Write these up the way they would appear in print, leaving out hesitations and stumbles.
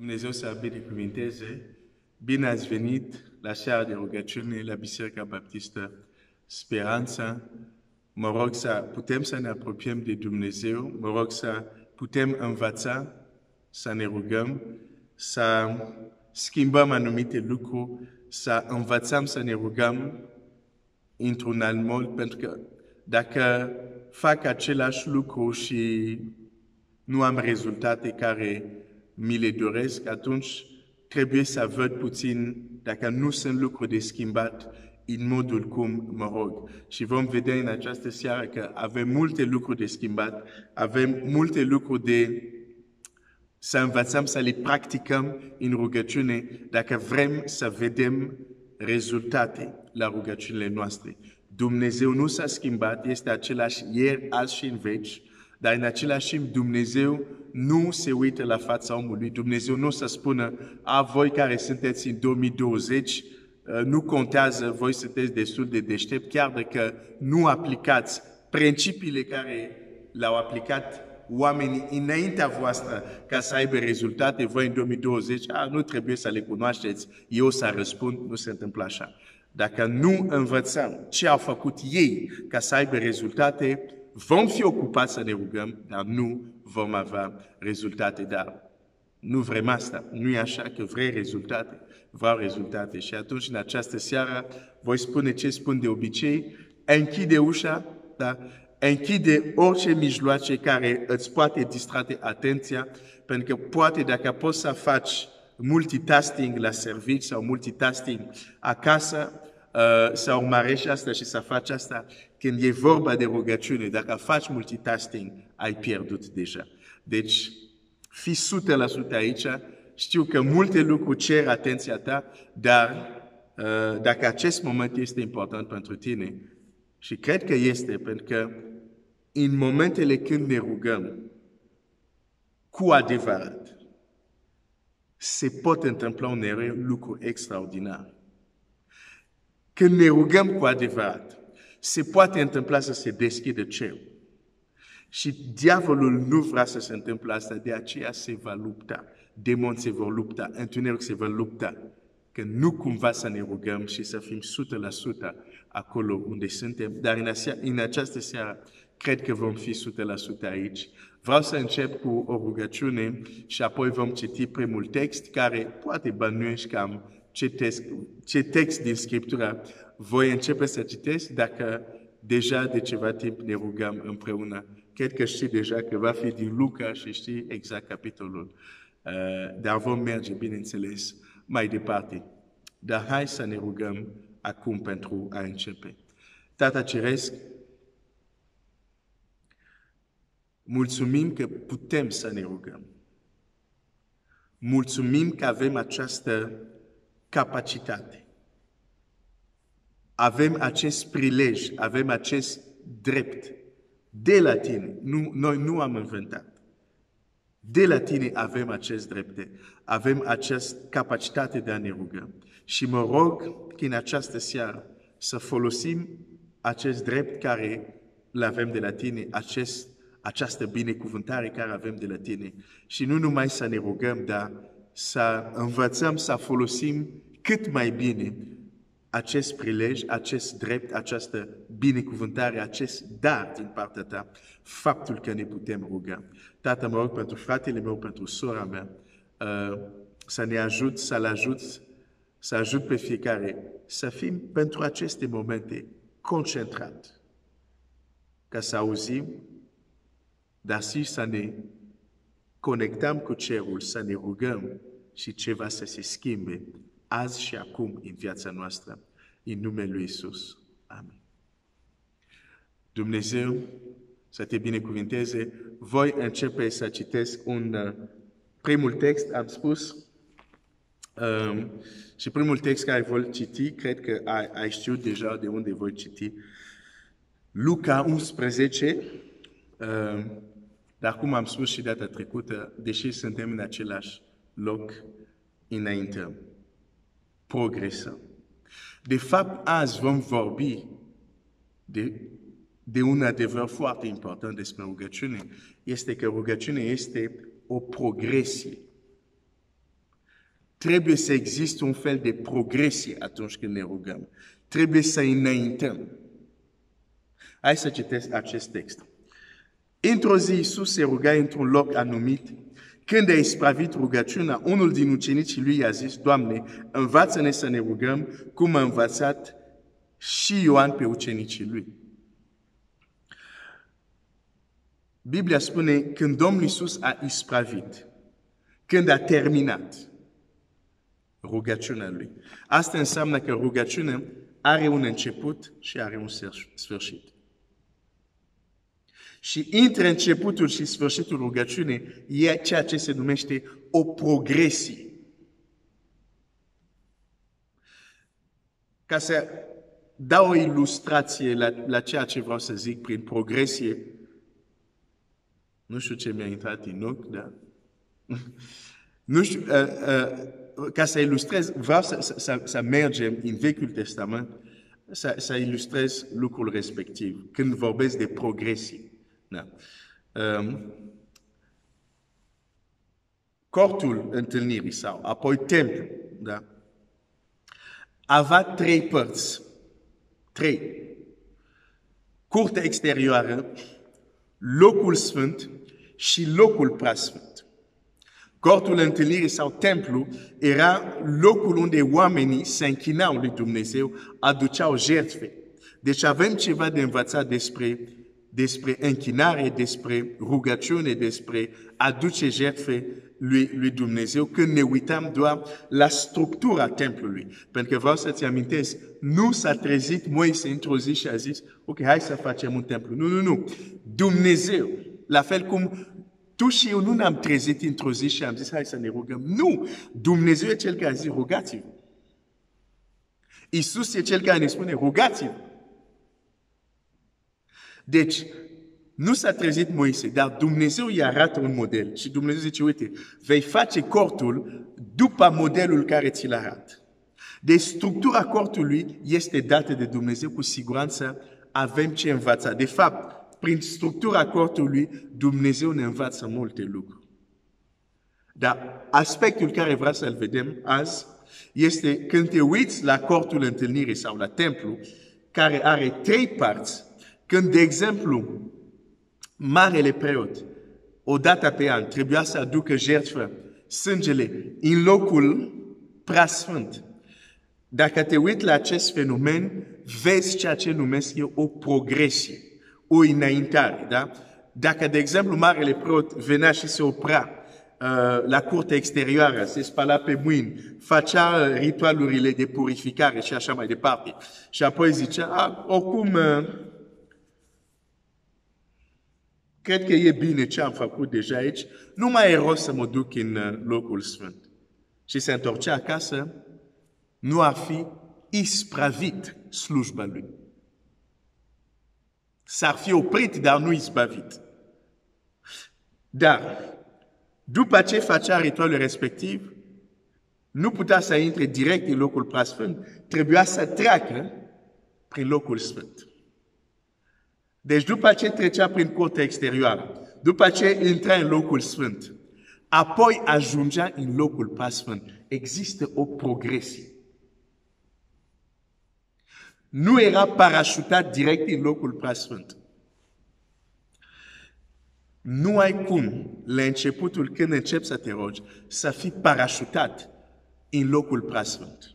Dumnezeu să binecuvinteze. Bine ați venit la seara de rugăciune la Biserica Baptistă Speranța. Mă rog să putem să ne apropiem de Dumnezeu, mă rog să putem învăța, să ne rugăm, să schimbăm anumite lucruri, să învățăm să ne rugăm într-un alt mod, pentru că dacă fac același lucru și nu am rezultate care mi le doresc, atunci trebuie să văd puțin dacă nu sunt lucruri de schimbat în modul cum mă rog. Și vom vedea în această seară că avem multe lucruri de schimbat, avem multe lucruri de să învățăm, să le practicăm în rugăciune, dacă vrem să vedem rezultate la rugăciunile noastre. Dumnezeu nu s-a schimbat, este același ieri, azi și în veci, dar în același timp Dumnezeu nu se uită la fața omului. Dumnezeu nu o să spună, voi care sunteți în 2020, nu contează, voi sunteți destul de deștept, chiar dacă nu aplicați principiile care le-au aplicat oamenii înaintea voastră ca să aibă rezultate, voi în 2020, nu trebuie să le cunoașteți, eu o să răspund, nu se întâmplă așa. Dacă nu învățăm ce au făcut ei ca să aibă rezultate, vom fi ocupați să ne rugăm, dar nu vom avea rezultate. Dar nu vrem asta, nu e așa că vrei rezultate, vreau rezultate. Și atunci, în această seară, voi spune ce spun de obicei, închide ușa, da? Închide orice mijloace care îți poate distrate atenția, pentru că poate dacă poți să faci multitasking la serviciu sau multitasking acasă, să urmărești asta și să faci asta, când e vorba de rugăciune, dacă faci multitasking, ai pierdut deja. Deci, fii 100% aici, știu că multe lucruri cer atenția ta, dar dacă acest moment este important pentru tine, și cred că este, pentru că în momentele când ne rugăm cu adevărat, se pot întâmpla uneori lucruri extraordinare. Când ne rugăm cu adevărat, se poate întâmpla să se deschidă cerul. Și diavolul nu vrea să se întâmple asta, de aceea se va lupta. Demonii se vor lupta, întuneric se va lupta. Că nu cumva să ne rugăm și să fim 100% acolo unde suntem. Dar în această seară, cred că vom fi 100% aici. Vreau să încep cu o rugăciune și apoi vom citi primul text, care poate bănuiești cam ce text din Scriptura voi începe să citesc dacă deja de ceva timp ne rugăm împreună. Cred că știi deja că va fi din Luca și știi exact capitolul. Dar vom merge, bineînțeles, mai departe. Dar hai să ne rugăm acum pentru a începe. Tată Ceresc, mulțumim că putem să ne rugăm. Mulțumim că avem această capacitate. Avem acest prilej, avem acest drept de la tine. Noi nu am inventat. De la tine avem acest drept. Avem această capacitate de a ne ruga. Și mă rog că în această seară să folosim acest drept care îl avem de la tine, această binecuvântare care avem de la tine. Și nu numai să ne rugăm, dar să învățăm să folosim cât mai bine acest prilej, acest drept, această binecuvântare, acest dar din partea ta, faptul că ne putem ruga. Tată, mă rog pentru fratele meu, pentru sora mea, să ne ajut, să ajut pe fiecare, să fim pentru aceste momente concentrat, ca să auzim, dar și să ne conectăm cu cerul, să ne rugăm și ceva să se schimbe azi și acum în viața noastră, în numele lui Iisus. Amin. Dumnezeu să te binecuvinteze. Voi începe să citesc un primul text, am spus, și primul text care voi citi, cred că ai știut deja de unde voi citi, Luca 11, dar cum am spus și data trecută, deși suntem în același loc, înainte, progresăm. De fapt, azi vom vorbi de un adevăr foarte important despre rugăciune, este că rugăciunea este o progresie. trebuie să existe un fel de progresie atunci când ne rugăm. Trebuie să înaintăm. Hai să citesc acest text. Într-o zi, Iisus se ruga într-un loc anumit. Când a ispravit rugăciunea, unul din ucenicii lui i-a zis, Doamne, învață-ne să ne rugăm, cum a învățat și Ioan pe ucenicii lui. Biblia spune, când Domnul Iisus a ispravit, când a terminat rugăciunea lui. Asta înseamnă că rugăciunea are un început și are un sfârșit. Și între începutul și sfârșitul rugăciunii e ceea ce se numește o progresie. Ca să dau o ilustrație la ceea ce vreau să zic prin progresie, nu știu ce mi-a intrat în ochi, dar nu știu, ca să ilustrez, vreau să mergem în Vechiul Testament, să ilustrez lucrul respectiv, când vorbesc de progresie. Da. Cortul întâlnirii sau apoi templu, da? Avea 3 părți. 3. Curtea exterioară, locul sfânt și locul preasfânt. Cortul întâlnirii sau templu era locul unde oamenii se închinau lui Dumnezeu, aduceau jertfe. Deci avem ceva de învățat despre închinare, despre rugăciune, despre aduce jertfe lui Dumnezeu când ne uităm doar la structura templului. Pentru că vreau să-ți amintesc, nu s-a trezit Moise într-o zi și a zis, ok, hai să facem un templu. Nu. Dumnezeu, la fel cum tu și eu nu ne-am trezit într-o zi și am zis, hai să ne rugăm. Nu! Dumnezeu e cel care a zis, rugați-vă. Iisus e cel care ne spune, rugați-vă. Deci, nu s-a trezit Moise, dar Dumnezeu îi arată un model. Și Dumnezeu zice, uite, vei face cortul după modelul care ți-l arată. Deci, structura cortului este dată de Dumnezeu, cu siguranță avem ce învăța. De fapt, prin structura cortului, Dumnezeu ne învață multe lucruri. Dar aspectul care vreau să-l vedem azi este când te uiți la cortul întâlnirii sau la templu, care are 3 părți, când, de exemplu, marele preot, o dată pe an, trebuia să aducă jertfă, sângele, în locul preasfânt. Dacă te uiți la acest fenomen, vezi ceea ce numesc eu o progresie, o înaintare. Da? Dacă, de exemplu, marele preot venea și se oprea la curtea exterioară, se spăla pe mâini, făcea ritualurile de purificare și așa mai departe, și apoi zicea, oricum, cred că e bine ce am făcut deja aici, nu mai e rost să mă duc în locul sfânt. Și se întorcea acasă, nu ar fi ispravit slujba lui. S-ar fi oprit, dar nu ispravit. Dar, după ce facea ritualul respectiv, nu putea să intre direct în locul preasfânt, trebuia să treacă prin locul sfânt. Deci după ce trecea prin curtea exterioară, după ce intra în locul sfânt, apoi ajungea în locul preasfânt. Există o progresie. Nu era parașutat direct în locul preasfânt. Nu ai cum, la începutul, când începi să te rogi, să fii parașutat în locul preasfânt.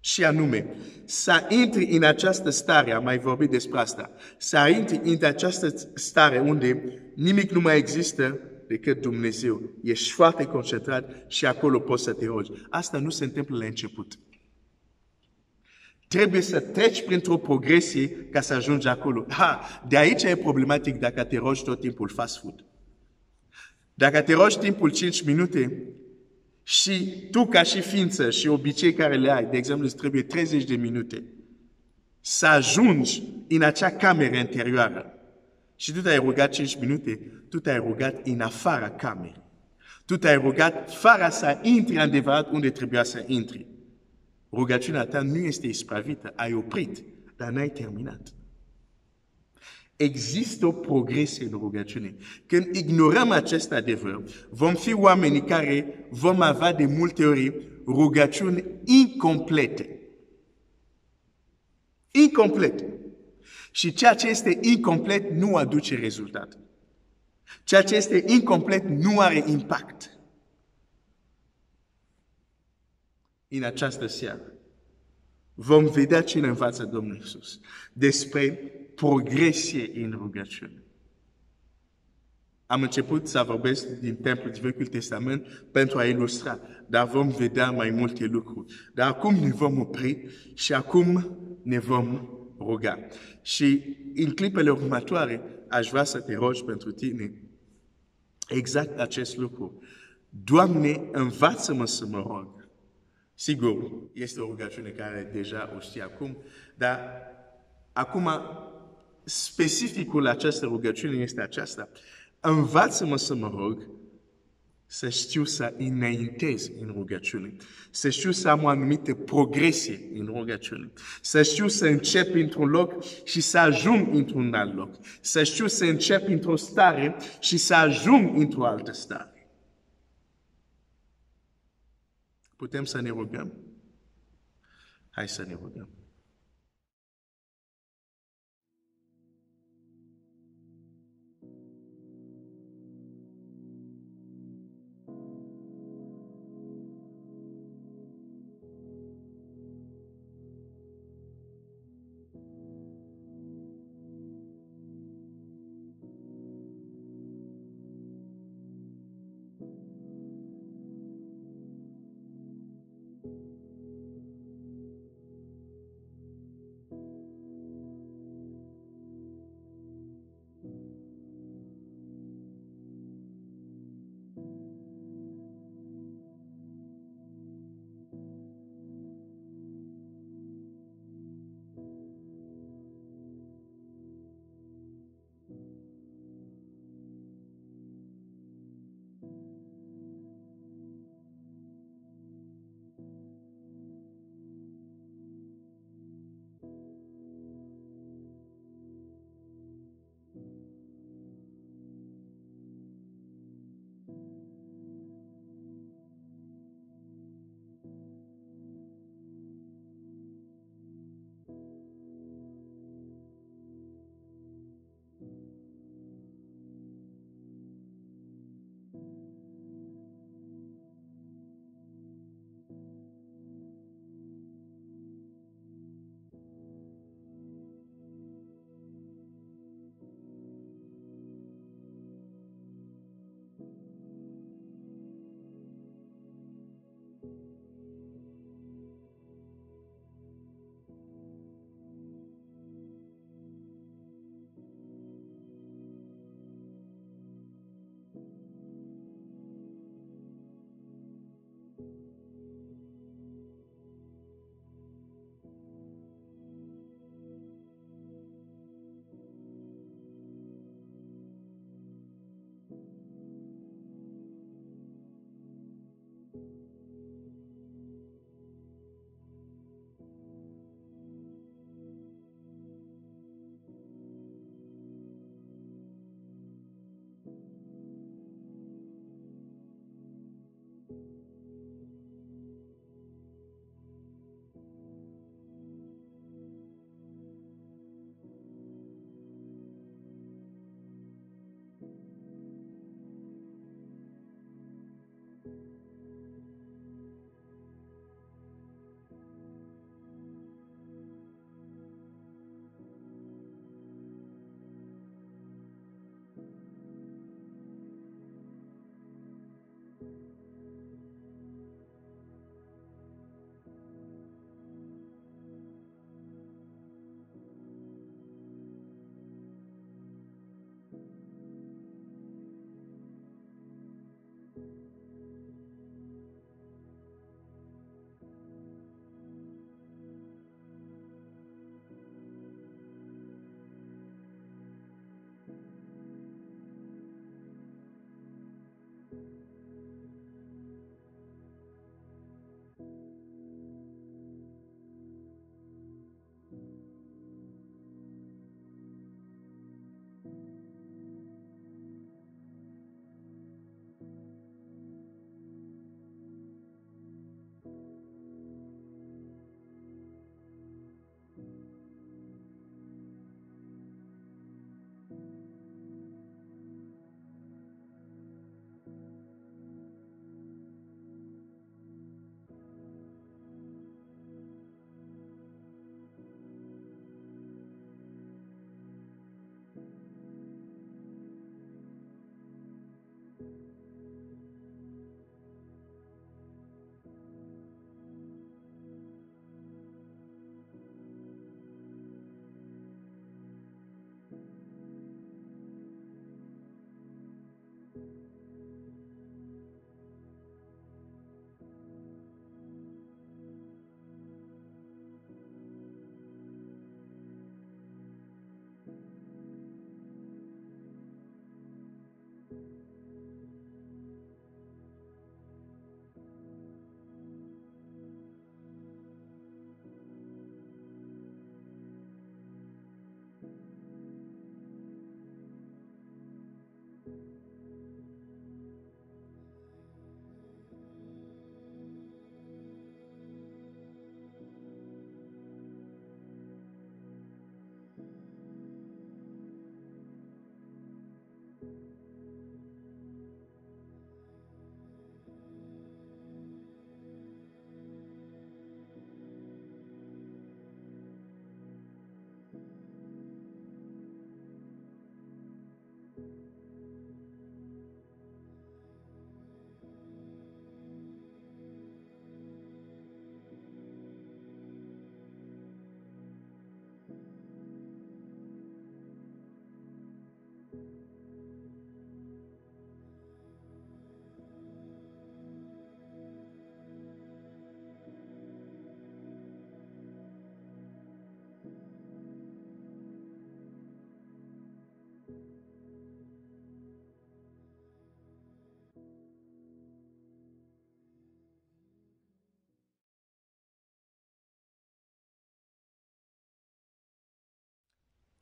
Și anume, să intri în această stare, am mai vorbit despre asta, să intri în această stare unde nimic nu mai există decât Dumnezeu. Ești foarte concentrat și acolo poți să te rogi. Asta nu se întâmplă la început. Trebuie să treci printr-o progresie ca să ajungi acolo. De aici e problematic dacă te rogi tot timpul fast food. Dacă te rogi timpul 5 minute și tu ca și ființă și obicei care le ai, de exemplu, îți trebuie 30 de minute să ajungi în acea cameră interioară și tu te-ai rugat 5 minute, tu te-ai rugat în afara camerei. Tu te-ai rugat fără să intri adevărat unde trebuia să intri. Rugăciunea ta nu este ispravită, ai oprit, dar n-ai terminat. Există o progresie în rugăciune. Când ignorăm acest adevăr, vom fi oameni care vom avea de multe ori rugăciuni incomplete. Incomplete. Și ceea ce este incomplet nu aduce rezultat. Ceea ce este incomplet nu are impact. În această seară vom vedea ce ne învață Domnul Iisus despre progresie în rugăciune. Am început să vorbesc din Templul din Vechiul Testament pentru a ilustra, dar vom vedea mai multe lucruri. Dar acum ne vom opri și acum ne vom ruga. Și în clipele următoare aș vrea să te rog pentru tine exact acest lucru. Doamne, învață-mă să mă rog. Sigur, este o rugăciune care deja o știi acum, dar acum specificul acestei rugăciuni este aceasta. Învață-mă să mă rog, să știu să înaintez în rugăciune, să știu să am o anumită progresie în rugăciune, să știu să încep într-un loc și să ajung într-un alt loc, să știu să încep într-o stare și să ajung într-o altă stare. Putem să ne rugăm? Hai să ne rugăm.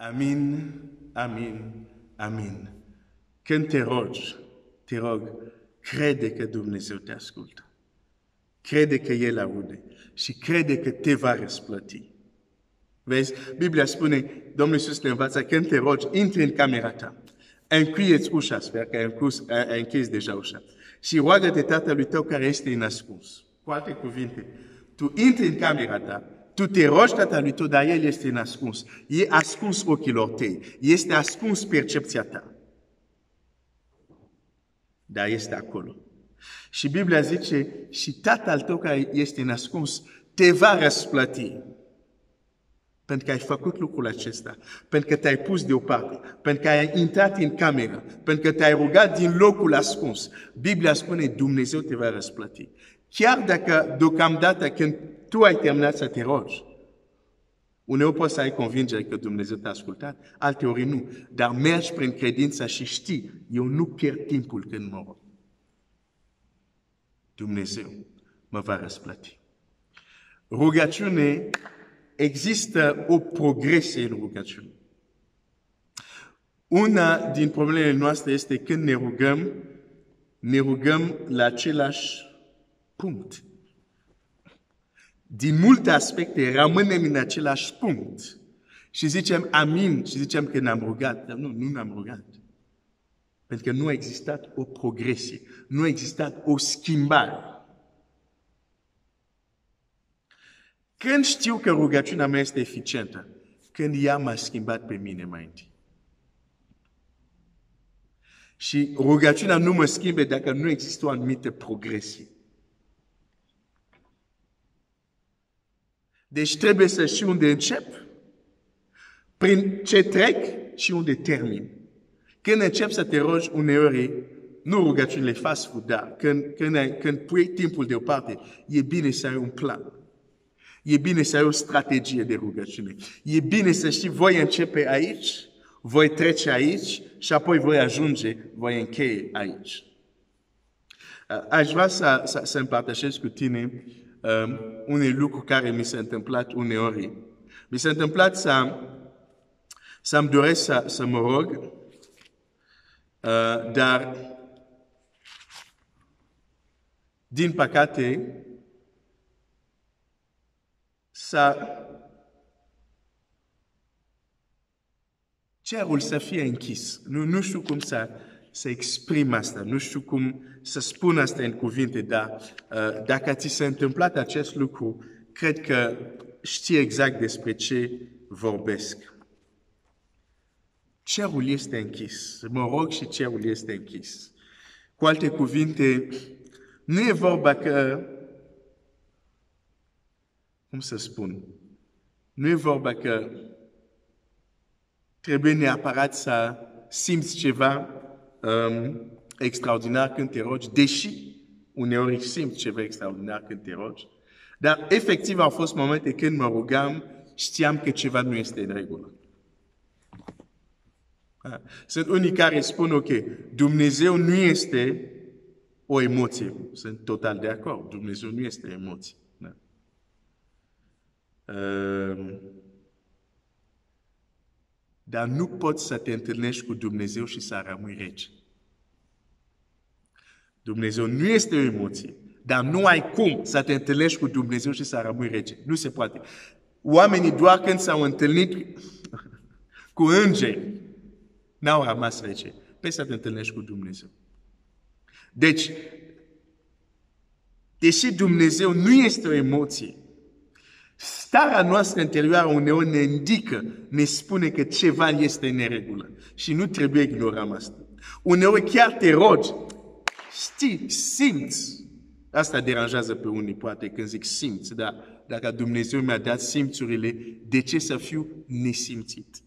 Amin, amin, amin. Când te rog, crede că Dumnezeu te ascultă. Crede că El aude și crede că te va răsplăti. Vezi, Biblia spune, Domnul Iisus ne învață, când te rogi, intri în camera ta, încuie-ți ușa, sper că ai închis deja ușa, și roagă-te Tatălui tău care este în ascuns. Cu alte cuvinte, tu intri în camera ta, tu te rogi Tatălui tău, dar El este în ascuns. E ascuns ochilor tăi, este ascuns percepția ta. Dar este acolo. Și Biblia zice, și Tatăl tău care este în ascuns te va răsplăti. Pentru că ai făcut lucrul acesta, pentru că te-ai pus deoparte, pentru că ai intrat în cameră, pentru că te-ai rugat din locul ascuns. Biblia spune, Dumnezeu te va răsplăti. Chiar dacă deocamdată când tu ai terminat să te rogi, uneori poți să ai convingere că Dumnezeu te-a ascultat, alteori nu. Dar mergi prin credință și știi, eu nu pierd timpul când mă rog. Dumnezeu mă va răsplăti. Rugăciune, există o progresie în rugăciune. Una din problemele noastre este când ne rugăm la același punct. Din multe aspecte rămânem în același punct. Și zicem amin și zicem că ne-am rugat. Dar nu ne-am rugat. Pentru că nu a existat o progresie. Nu a existat o schimbare. Când știu că rugăciunea mea este eficientă? Când ea m-a schimbat pe mine mai întâi. Și rugăciunea nu mă schimbe dacă nu există o anumită progresie. Deci trebuie să știu unde încep, prin ce trec și unde termin. Când încep să te rogi uneori, nu rugăciunile fast food, dar când pui timpul deoparte, e bine să ai un plan. E bine să ai o strategie de rugăciune. E bine să știi, voi începe aici, voi trece aici și apoi voi încheie aici. Aș vrea să împărtășesc cu tine unele lucruri care mi s-a întâmplat uneori. Mi s-a întâmplat să-mi doresc să mă rog, dar din păcate cerul să fie închis. Nu știu cum să exprim asta, nu știu cum să spun asta în cuvinte, dar dacă ți s-a întâmplat acest lucru, cred că știi exact despre ce vorbesc. cerul este închis. Mă rog și cerul este închis. Cu alte cuvinte, nu e vorba că, cum să spun, nu e vorba că trebuie neapărat să simți ceva extraordinar când te rogi, deși uneori simți ceva extraordinar când te rogi. Dar efectiv au fost momente când mă rugam, știam că ceva nu este în regulă. Sunt unii care spun, ok, Dumnezeu nu este o emoție. Sunt total de acord. Dumnezeu nu este emoție. Da. Dar nu poți să te întâlnești cu Dumnezeu și să rămâi rece. Dumnezeu nu este o emoție. Dar nu ai cum să te întâlnești cu Dumnezeu și să rămâi rece. Nu se poate. Oamenii doar când s-au întâlnit cu îngeri, n-au rămas rece. Păi să te întâlnești cu Dumnezeu. Deci, deși Dumnezeu nu este o emoție, starea noastră interioară uneori ne indică, ne spune că ceva este în neregulă. Și nu trebuie ignorăm asta. Uneori chiar te rogi, știi, simți. Asta deranjează pe unii, poate, când zic simți, dar dacă Dumnezeu mi-a dat simțurile, de ce să fiu nesimțit?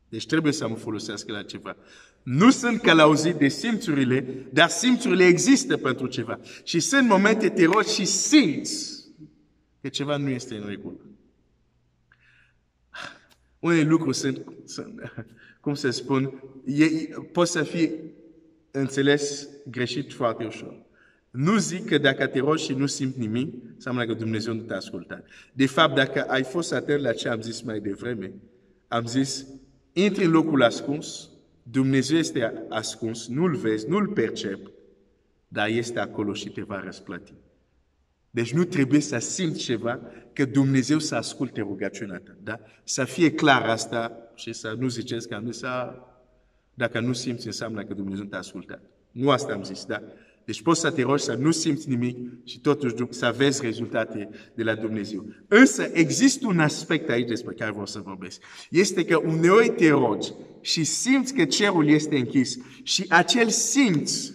Deci trebuie să mă folosească la ceva. Nu sunt călăuzit de simțurile, dar simțurile există pentru ceva. Și sunt momente te rogi și simți că ceva nu este în regulă. Unele lucruri sunt cum să spun, pot să fie înțeles greșit foarte ușor. Nu zic că dacă te rogi și nu simți nimic, înseamnă că Dumnezeu nu te-a ascultat. De fapt, dacă ai fost atent la ce am zis mai devreme, am zis, intri în locul ascuns, Dumnezeu este ascuns, nu-L vezi, nu-L percepi, dar este acolo și te va răsplăti. Deci nu trebuie să simți ceva, că Dumnezeu să asculte rugăciunea ta. Da? Să fie clar asta și să nu ziceți că am zis, dacă nu simți, înseamnă că Dumnezeu te-a ascultat. Nu asta am zis, da? Deci poți să te rogi să nu simți nimic și totuși să vezi rezultate de la Dumnezeu. Însă există un aspect aici despre care vreau să vorbesc. Este că uneori te rogi și simți că cerul este închis și acel simț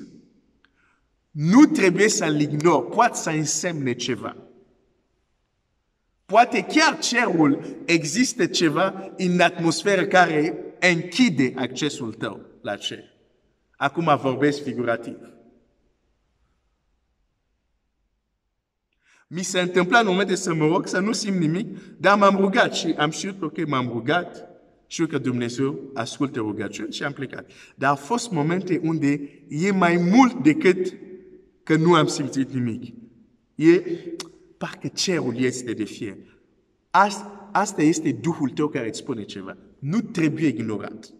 nu trebuie să-l ignori, poate să însemne ceva. Poate chiar cerul există ceva în atmosferă care închide accesul tău la cer. Acum vorbesc figurativ. Mi s-a întâmplat în momente să mă rog, să nu simt nimic, dar m-am rugat și am știut, ok, m-am rugat, știu că Dumnezeu ascultă rugăciuni și am plecat. Dar au fost momente unde e mai mult decât că nu am simțit nimic. Parcă cerul este de fier. Asta este Duhul tău care îți spune ceva. Nu trebuie ignorat.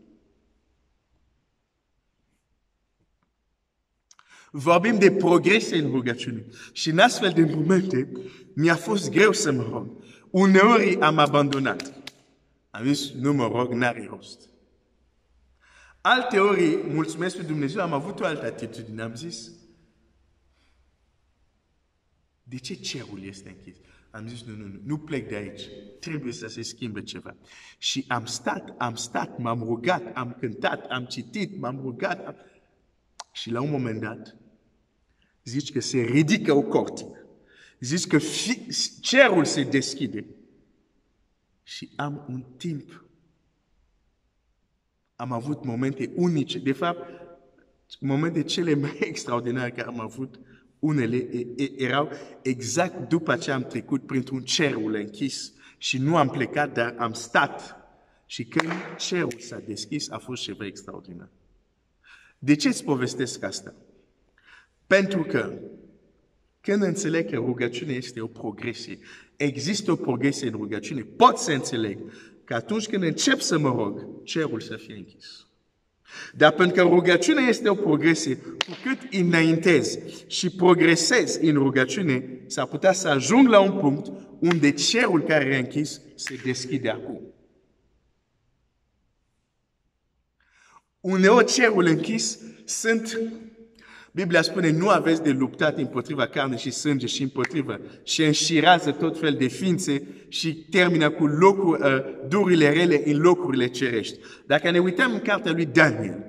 Vorbim de progrese în rugăciune. Și în astfel de momente mi-a fost greu să mă rog. Uneori am abandonat. Am zis, nu mă rog, n-are rost. Alteori, mulțumesc lui Dumnezeu, am avut o altă atitudine. Am zis, de ce cerul este închis? Am zis, nu plec de aici. Trebuie să se schimbe ceva. Și am stat, m-am rugat, am cântat, am citit, m-am rugat. Și la un moment dat, zici că se ridică o cortină. Zici că cerul se deschide. Și am un timp. Am avut momente unice. De fapt, momente cele mai extraordinare care am avut, unele erau exact după ce am trecut printr-un cerul închis și nu am plecat, dar am stat. Și când cerul s-a deschis, a fost ceva extraordinar. De ce îți povestesc asta? Pentru că când înțeleg că rugăciunea este o progresie, există o progresie în rugăciune, pot să înțeleg că atunci când încep să mă rog, cerul să fie închis. Dar pentru că rugăciunea este o progresie, cu cât înaintez și progresez în rugăciune, s-ar putea să ajung la un punct unde cerul care e închis se deschide acum. Biblia spune, nu aveți de luptat împotriva carne și sânge și împotriva și înșirează tot fel de ființe și termină cu durile rele în locurile cerești. Dacă ne uităm în cartea lui Daniel,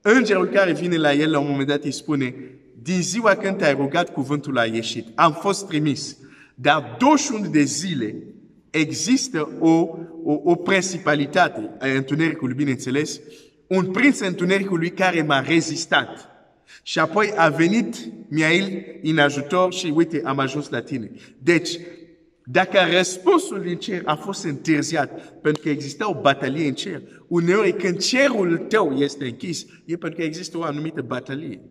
îngerul care vine la el la un moment dat îi spune, din ziua când te-ai rugat, cuvântul a ieșit. Am fost trimis. Dar 21 de zile există o principalitate a întunericului, bineînțeles, un prinț întunericului care m-a rezistat. Și apoi a venit Miail în ajutor și uite, am ajuns la tine. Deci, dacă răspunsul din cer a fost întârziat pentru că exista o batalie în cer, uneori când cerul tău este închis, e pentru că există o anumită batalie.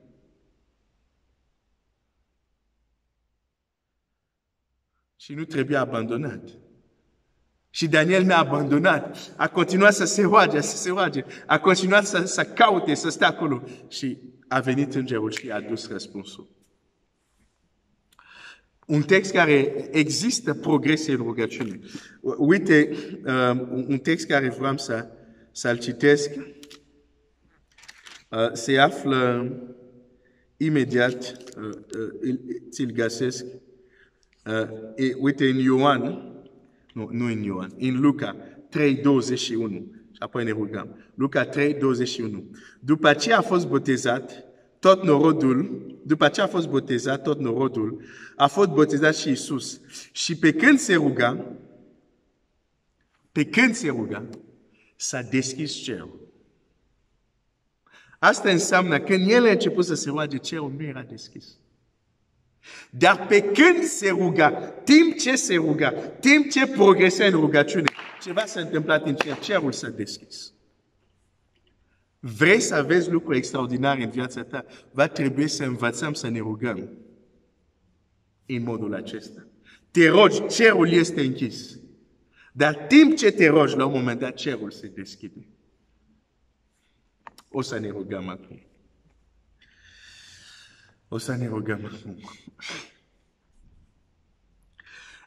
Și nu trebuie abandonat. Și Daniel n-a abandonat. A continuat să se roage, a continuat să caute, să stea acolo. Și a venit îngerul și a dus răspunsul. Un text care există progrese în rugăciune. Uite, un text care vreau să-l citesc. Se află imediat, ți-l găsesc. Uite, în Ioan, nu în Ioan, în Luca 3:21. Și apoi ne rugăm. Luca 3:21. După ce a fost botezat, tot norodul, a fost botezat și Iisus. Și pe când se ruga, s-a deschis cerul. Asta înseamnă că când el a început să se roage, cerul nu era deschis. Dar pe când se ruga, timp ce se ruga, timp ce progresa în rugăciune, ceva s-a întâmplat în cer, cerul s-a deschis. Vrei să aveți lucruri extraordinare în viața ta, va trebui să învățăm să ne rugăm în modul acesta. Te rogi, cerul este închis. Dar timp ce te rogi, la un moment dat, cerul se deschide. O să ne rugăm acum.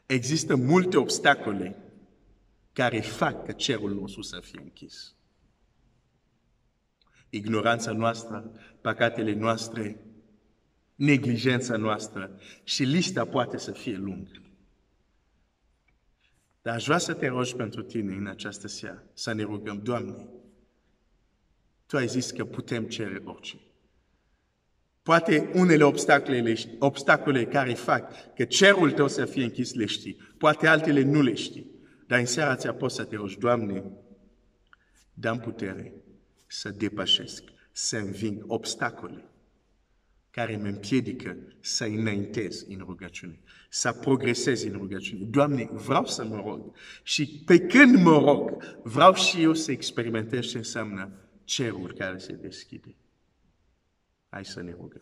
Există multe obstacole care fac ca cerul nostru să fie închis. Ignoranța noastră, păcatele noastre, neglijența noastră și lista poate să fie lungă. Dar aș vrea să te rogi pentru tine în această seară, să ne rugăm, Doamne, Tu ai zis că putem cere orice. Poate unele obstacole care fac că cerul tău să fie închis le știi. Poate altele nu le știi. Dar în seara ți-a poți să te rogi, Doamne, dă-mi putere să depășesc, să înving obstacole care mă împiedică să înaintez în rugăciune, să progresez în rugăciune. Doamne, vreau să mă rog. Și pe când mă rog, vreau și eu să experimentez ce înseamnă cerul care se deschide. Hai să ne rugăm.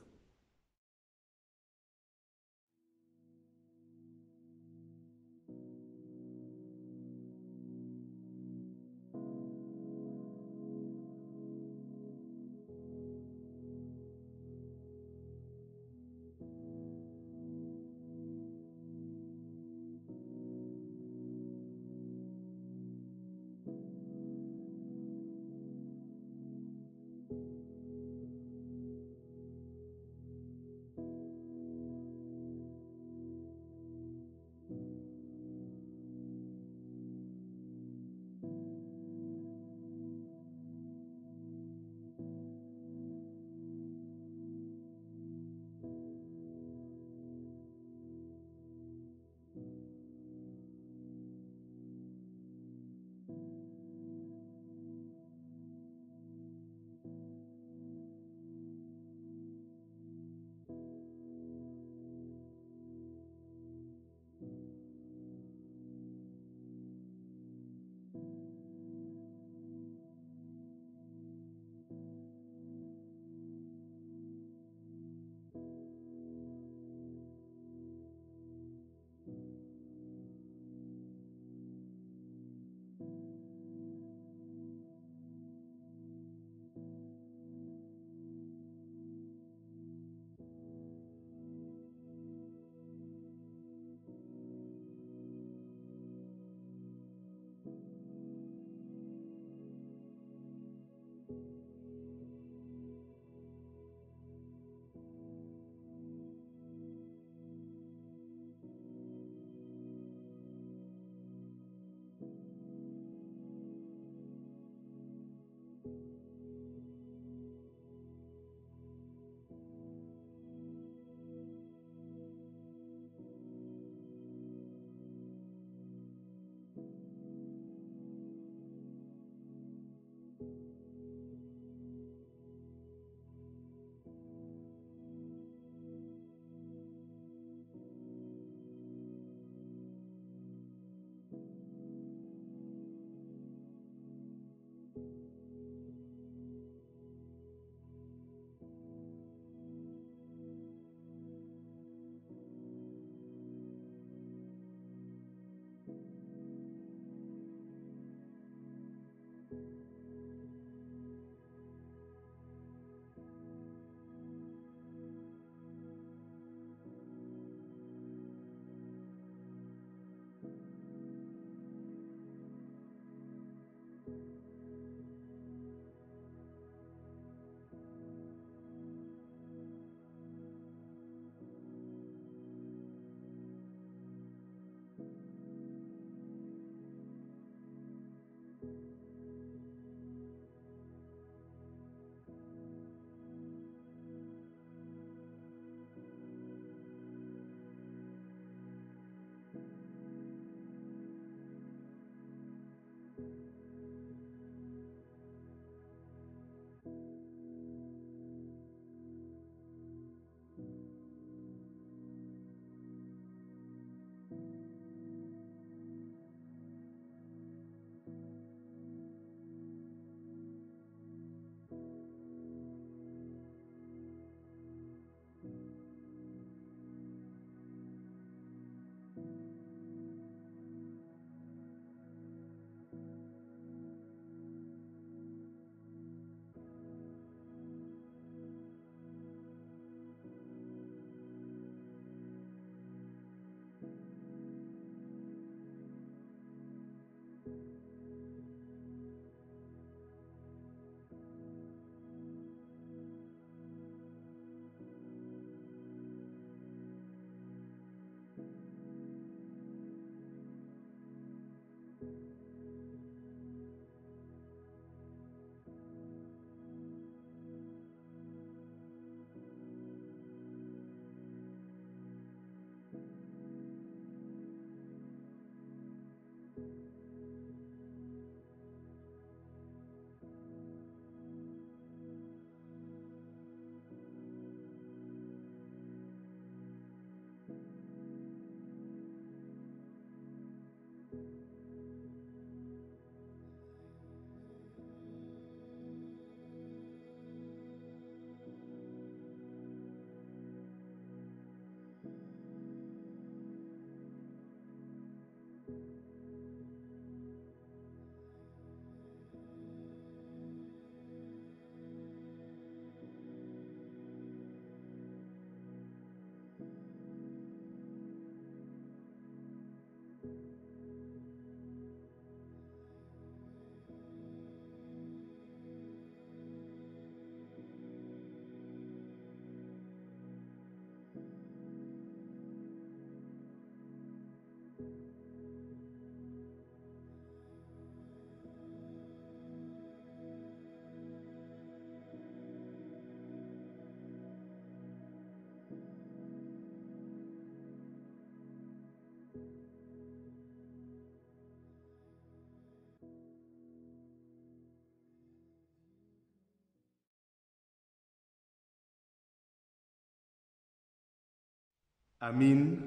Amin,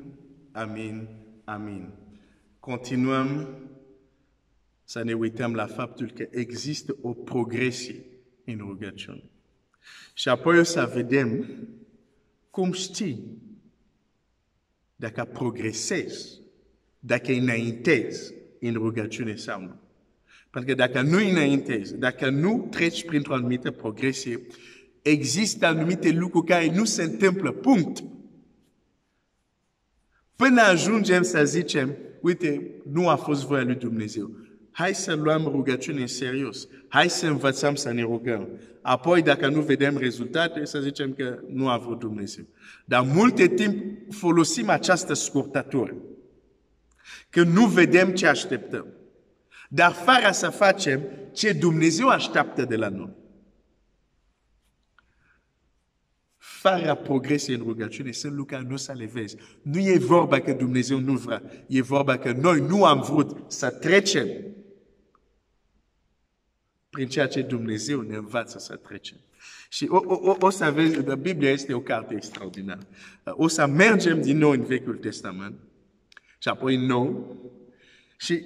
amin, amin. Continuăm să ne uităm la faptul că există o progresie în rugăciune. Și apoi o să vedem cum știi dacă progresezi, dacă înaintezi în rugăciune sau nu. Pentru că dacă nu înaintezi, dacă nu treci printr-o anumită progresie, există anumite lucruri care nu se întâmplă, punct. Până ajungem să zicem, uite, nu a fost voia lui Dumnezeu. Hai să luăm rugăciune în serios. Hai să învățăm să ne rugăm. Apoi, dacă nu vedem rezultate, să zicem că nu a vrut Dumnezeu. Dar multe timp folosim această scurtătură. Că nu vedem ce așteptăm. Dar fără să facem ce Dumnezeu așteaptă de la noi. Fără progresie în rugăciune, sunt lucruri nu să le vezi. Nu e vorba că Dumnezeu nu vrea. E vorba că noi nu am vrut să trecem prin ceea ce Dumnezeu ne învață să trecem. Și o să vezi, Biblia este o carte extraordinară. O să mergem din nou în Vechiul Testament și apoi în Nou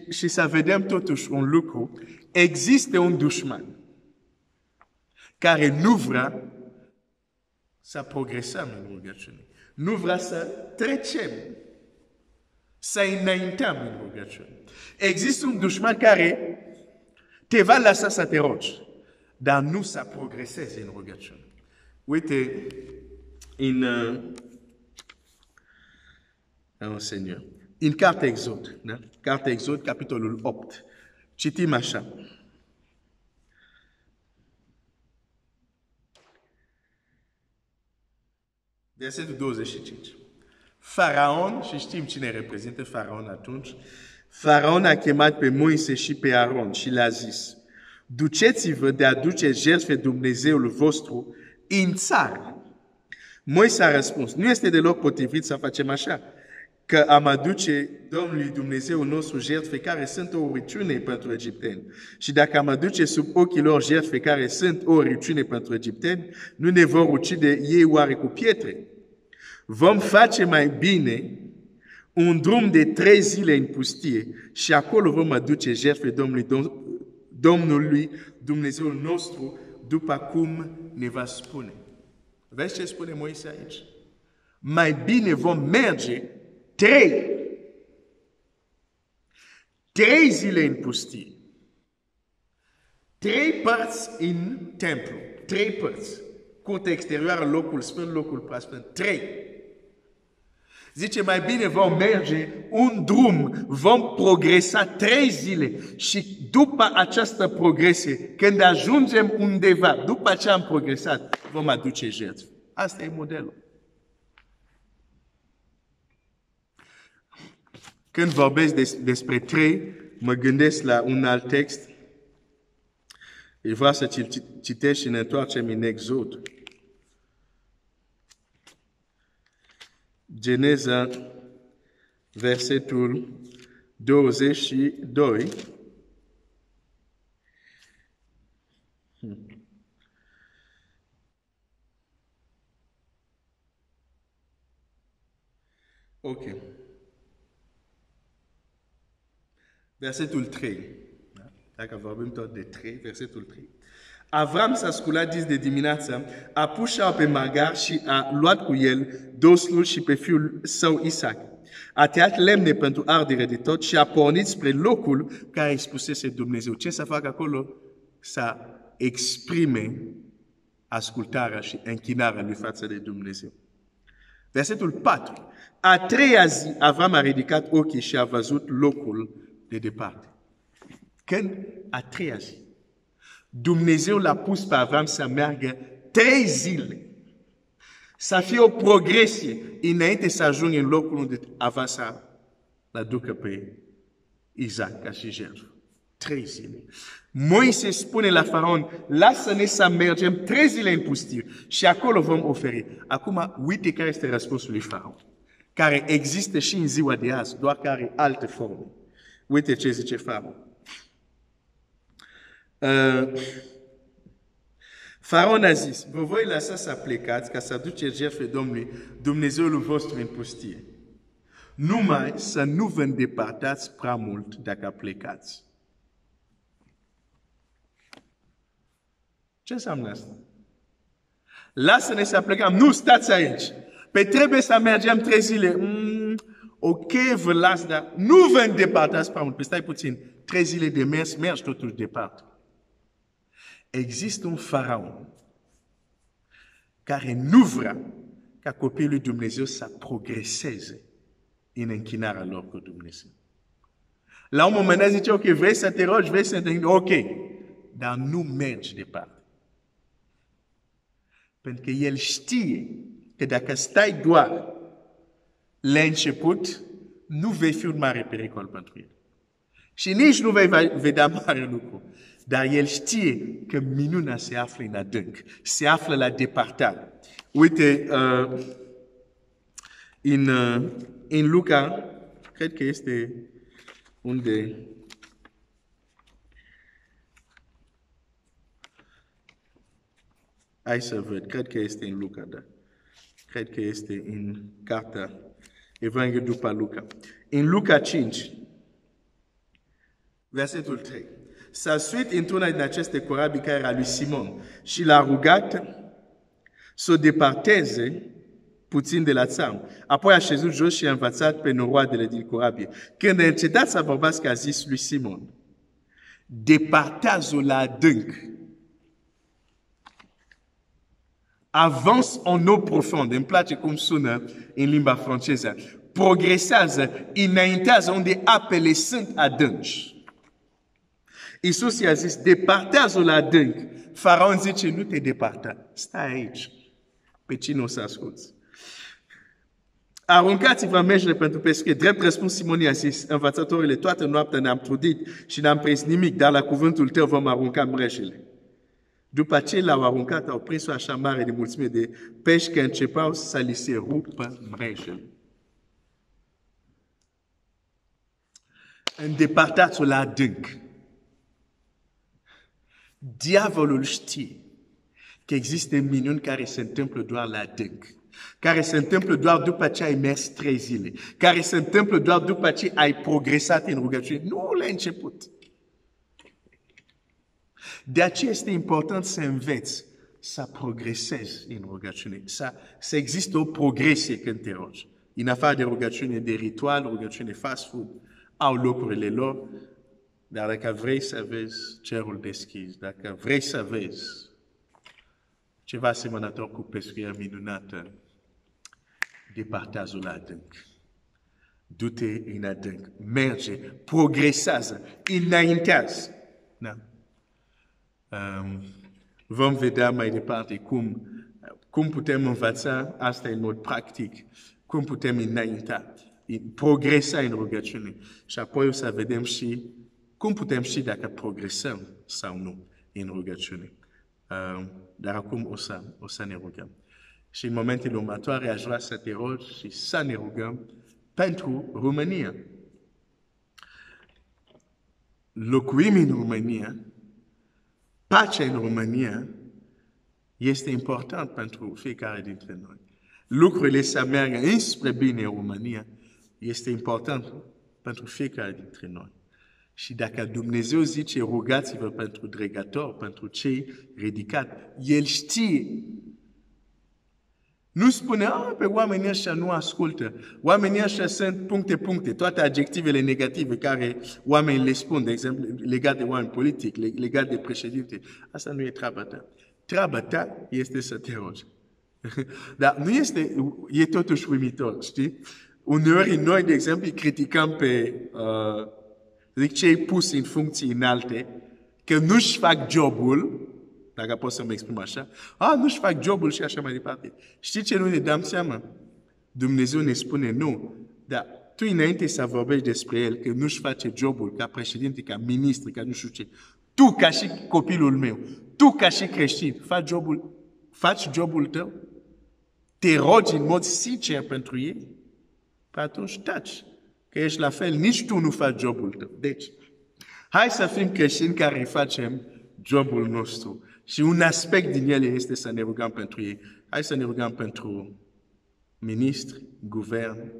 și să vedem totuși un lucru Există un dușman care nu vrea să progresăm în rugăciune. Nu vrea să trecem, să înaintăm în rugăciune. Există un dușman care te va lăsa să te rogi, dar nu să progresezi în rugăciune. Uite, în Cartea Exod, da? Cartea Exod, capitolul 8, citim așa. Versetul 25. Faraon, și știm cine reprezintă Faraon atunci, Faraon a chemat pe Moise și pe Aron și le-a zis, duceți-vă de a duce jertfe Dumnezeul vostru în țară. Moise a răspuns, nu este deloc potrivit să facem așa, că am aduce Domnului Dumnezeu nostru jertfe care sunt o urăciune pentru egipteni. Și dacă am aduce sub ochii lor jertfe care sunt o urăciune pentru egipteni, nu ne vor ucide ei oare cu pietre? Vom face mai bine un drum de 3 zile în pustie și acolo vom aduce jertfe Domnului Dumnezeul nostru după cum ne va spune. Vezi ce spune Moise aici? Mai bine vom merge 3 zile în pustie. 3 părți în templu. 3 părți. Curtea exterioară, locul sfânt, locul preasfânt. 3. Zice, mai bine vom merge un drum, vom progresa 3 zile și după această progresie, când ajungem undeva, după ce am progresat, vom aduce jertfe. Asta e modelul. Când vorbesc despre 3, mă gândesc la un alt text. Eu vreau să citești și ne întoarcem în Exod. Geneza, versetul 22. Ok. Versetul 3. Dacă vorbim tot de 3, versetul 3. Avram s-a sculat dis de dimineață, a pus șaua pe Magar și a luat cu el 2 slugi și pe fiul său Isaac. A tăiat lemne pentru ardere de tot și a pornit spre locul care îi spusese Dumnezeu. Ce să facă acolo? Să exprime ascultarea și închinarea lui față de Dumnezeu. Versetul 4. A 3-a zi, Avram a ridicat ochii și a văzut locul de departe. Când? A 3-a zi. Dumnezeu l-a pus pe Avram să meargă 3 zile. Să fie o progresie înainte să ajungă în locul unde Avram să l ducă pe Isaac ca și jertfă. 3 zile. Moise spune la Faraon, lasă-ne să mergem 3 zile în pustie și acolo vom oferi. Acum, uite care este răspunsul lui Faraon, care există și în ziua de azi, doar că are alte forme. Uite ce zice Faraon. Faraon a zis, vă voi lăsa să plecați ca să aduceți jertfe Domnului Dumnezeul vostru în pustie. Numai să nu vă îndepărtați prea mult dacă plecați. Ce înseamnă asta? Lasă-ne să plecăm. Nu stați aici. Pe trebuie să mergem 3 zile. Ok, vă las, dar nu vă îndepărtați prea mult. Păi stai puțin. 3 zile de mers, mergi totuși departe. Există un faraon care nu vrea ca copiii lui Dumnezeu să progreseze în închinarea lor cu Dumnezeu. La un moment dat zice, ok, vrei să te rogi, vrei să te... Ok, dar nu mergi departe. Pentru că el știe că dacă stai doar la început, nu vei fi un mare pericol pentru el. Și nici nu vei vedea mare lucru. Dar el știe că minunea se află în adânc, se află la depărtare. Uite, în Luca, cred că este unde... Hai să văd, cred că este în Luca, da. Cred că este în cartea Evanghelia după Luca. În Luca 5, versetul 3. S-a suit într-una din aceste corabii care era lui Simon și l-a rugat să o departeze puțin de la țarm. Apoi a șezut jos și a învățat pe noroadele din corabie. Când a încetat să vorbească, a zis lui Simon, departează-o la adânc. Avance en eau profundă. Îmi place cum sună în limba franceză. Progresează, înaintează unde apele sunt adânci. Iisus i-a zis, departează-o la adânc. Faraon zice, nu te departa. Stai aici. Pe cine o să asculți? Aruncați-vă mejele pentru pescuit. Drept răspuns, Simon i-a zis, învățătorile, toată noaptea ne-am trudit și n-am prins nimic, dar la cuvântul tău vom arunca mrejele. După ce l-au aruncat, au prins-o așa mare de mulțime de pești că începeau să li se rupă mrejele. Îndepărtați-o la adânc. Diavolul știe că există minuni care se întâmplă doar la adânc, care se întâmplă doar după ce ai mers 3 zile, care se întâmplă doar după ce ai progresat în rugăciune. Nu la început. De aceea este important să înveți să progresezi în rugăciune, să există o progresie când te rogi. În afară de rugăciune de ritual, rugăciune fast food, au locurile lor, dar dacă vrei să vezi cerul deschis, dacă vrei să vezi ceva asemănător cu pescuirea minunată, departează la adânc. Du-te în adânc, merge, progresează, înaintează. Da? Vom vedea mai departe cum putem învăța asta în mod practic, cum putem înainta, progresa în rugăciune. Și apoi o să vedem și cum putem ști dacă progresăm sau nu în rugăciune. Dar acum o să ne rugăm. Și în momentele următoare aș vrea să te rog și să ne rugăm pentru România. Locuim în România, pacea în România este important pentru fiecare dintre noi. Lucrurile să meargă înspre bine în România este important pentru fiecare dintre noi. Și dacă Dumnezeu zice, rugați-vă pentru dregători, pentru cei ridicați, El știe. Nu spune, pe oamenii ăștia nu ascultă. Oamenii ăștia sunt puncte, toate adjectivele negative care oamenii le spun, de exemplu, legat de oameni politici, legat de președinte. Asta nu e treaba ta. Treaba ta este să te rogi. Dar nu este, e totuși uimitor, știi? Uneori noi, de exemplu, criticăm pe cei puși în funcții înalte, că nu-și fac jobul, dacă pot să mă exprim așa, nu-și fac jobul și așa mai departe. Știi ce nu ne dăm seama? Dumnezeu ne spune nu, dar tu înainte să vorbești despre el, că nu-și face jobul ca președinte, ca ministru, ca nu știu ce, tu ca și copilul meu, tu ca și creștin, faci jobul tău? Te rogi în mod sincer pentru ei? Păi atunci taci, că ești la fel, nici tu nu faci jobul tău. Deci, hai să fim creștini care facem jobul nostru. Și un aspect din ele este să ne rugăm pentru ei. Hai să ne rugăm pentru ministri, guvern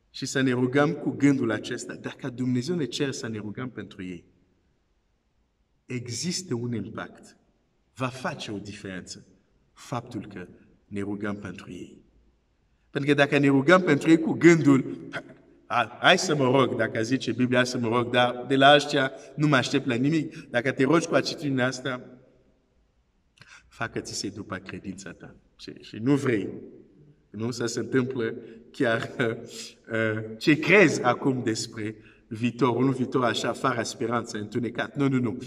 și să ne rugăm cu gândul acesta. Dacă Dumnezeu ne cere să ne rugăm pentru ei, există un impact. Va face o diferență faptul că ne rugăm pentru ei. Pentru că dacă ne rugăm pentru ei cu gândul, hai să mă rog, dacă zice Biblia, să mă rog, dar de la aceea nu mă aștept la nimic. Dacă te rogi cu atitudinea asta, facă-ți se după credința ta. Și nu vrei. Nu să se întâmplă chiar ce crezi acum despre viitor, un viitor așa, fără speranță, întunecat. Nu.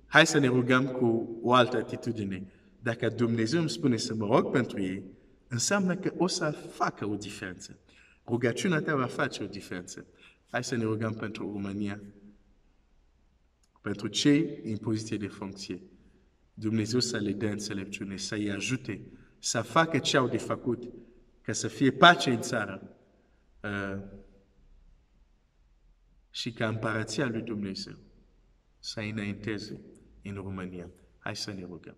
Hai să ne rugăm cu o altă atitudine. Dacă Dumnezeu îmi spune să mă rog pentru ei, înseamnă că o să facă o diferență. Rugăciunea ta va face o diferență. Hai să ne rugăm pentru România, pentru cei în poziție de funcție. Dumnezeu să le dea înțelepciune, să-i ajute, să facă ce au de făcut, ca să fie pace în țară și ca împărăția lui Dumnezeu să înainteze în România. Hai să ne rugăm.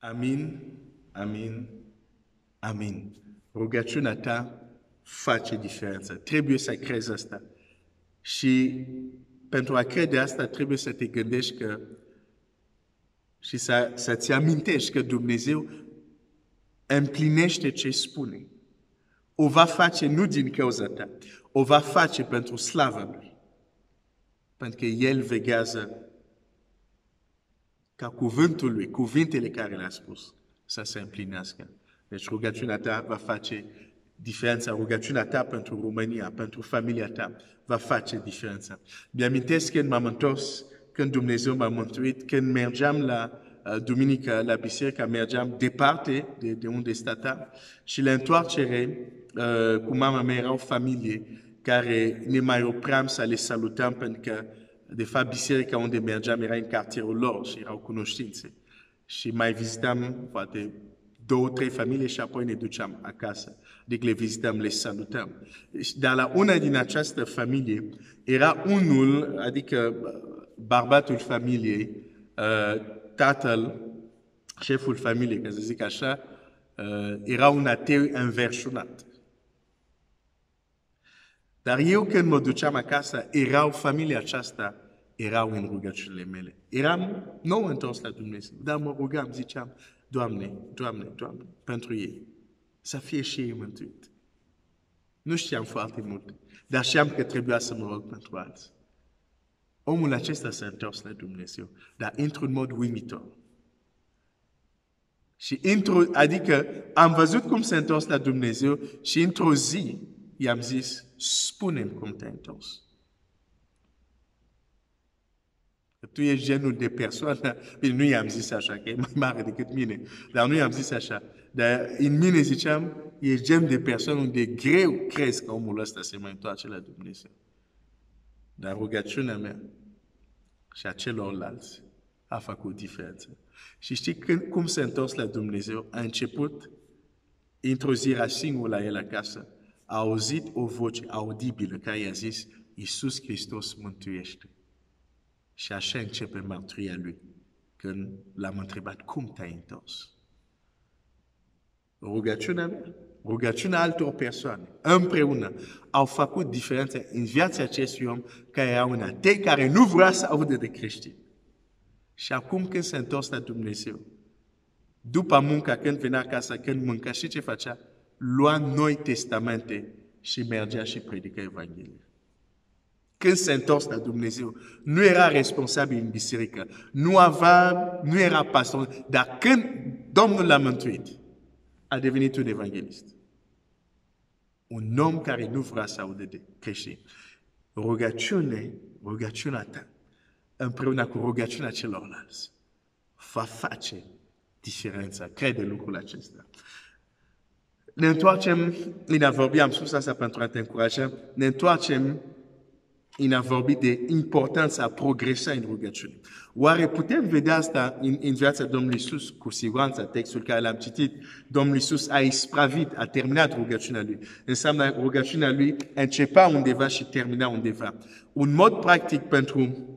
Amin, amin, amin. Rugăciunea ta face diferența. Trebuie să crezi asta. Și pentru a crede asta, trebuie să te gândești că și să-ți amintești că Dumnezeu împlinește ce spune. O va face nu din cauza ta, o va face pentru slava Lui. Pentru că El veghează ca cuvântul Lui, cuvintele care le-a spus, să se împlinească. Deci rugăciunea ta va face diferența. Rugăciunea ta pentru România, pentru familia ta, va face diferența. Mi-amintesc când m-am întors, când Dumnezeu m-a mântuit, când mergeam la duminică la biserică, mergeam departe de unde stăteam și la întoarcere cu mama mea era o familie care ne mai opream să le salutăm pentru că de fapt, biserica unde mergeam era în cartierul lor și erau cunoștințe. Și mai vizitam, poate, 2-3 familii și apoi ne duceam acasă. Deci le vizităm, le salutăm. Dar la una din această familie era unul, adică bărbatul familiei, tatăl, șeful familiei, ca să zic așa, era un ateu înverșunat. Dar eu când mă duceam acasă, familia aceasta, erau în rugăciunile mele. Eram nou întors la Dumnezeu, dar mă rugam, ziceam, Doamne, Doamne, Doamne, pentru ei, să fie și ei mântuit. Nu știam foarte mult, dar știam că trebuia să mă rog pentru alții. Omul acesta s-a întors la Dumnezeu, dar într-un mod uimitor. Și adică am văzut cum s-a întors la Dumnezeu și într-o zi i-am zis, spune-mi cum te-ai întors. Tu ești genul de persoană, bine, nu i-am zis așa, că e mai mare decât mine, dar nu i-am zis așa. Dar în mine ziceam, ești genul de persoană unde greu crezi că omul ăsta se mai întoarce la Dumnezeu. Dar rugăciunea mea și a celorlalți a făcut diferență. Și știi cum s-a întors la Dumnezeu? A început, într-o zi era singur la el acasă, a auzit o voce audibilă care i-a zis, Iisus Hristos mântuiește. Și așa începe mărturia lui, când l-am întrebat, cum te-ai întors? Rugăciunea mea, rugăciunea altor persoane, împreună, au făcut diferența în viața acestui om care era un ateu, care nu vrea să audă de creștini. Și acum când se întors la Dumnezeu, după munca, când venea acasă, când mânca, și ce facea? Lua Noi Testamente și mergea și predica Evanghelia. Când se întors la Dumnezeu, nu era responsabil în biserică, nu era pastor, dar când Domnul l-a mântuit, a devenit un evanghelist. Un om care nu vrea să audă de creștini. Rugăciunea ta, împreună cu rugăciunea celorlalți, va face diferența. Crede lucrul acesta. Ne întoarcem, vorbeam sus asta pentru a te încuraja, ne întoarcem în a vorbit de importanța progresului în rugăciune. Oare putem vedea asta în viața Domnului Iisus? Cu siguranță, textul care l-am citit, Domnul Iisus a ispravit, a terminat rugăciunea lui. Înseamnă rugăciunea lui începea undeva și termina undeva. Un mod practic pentru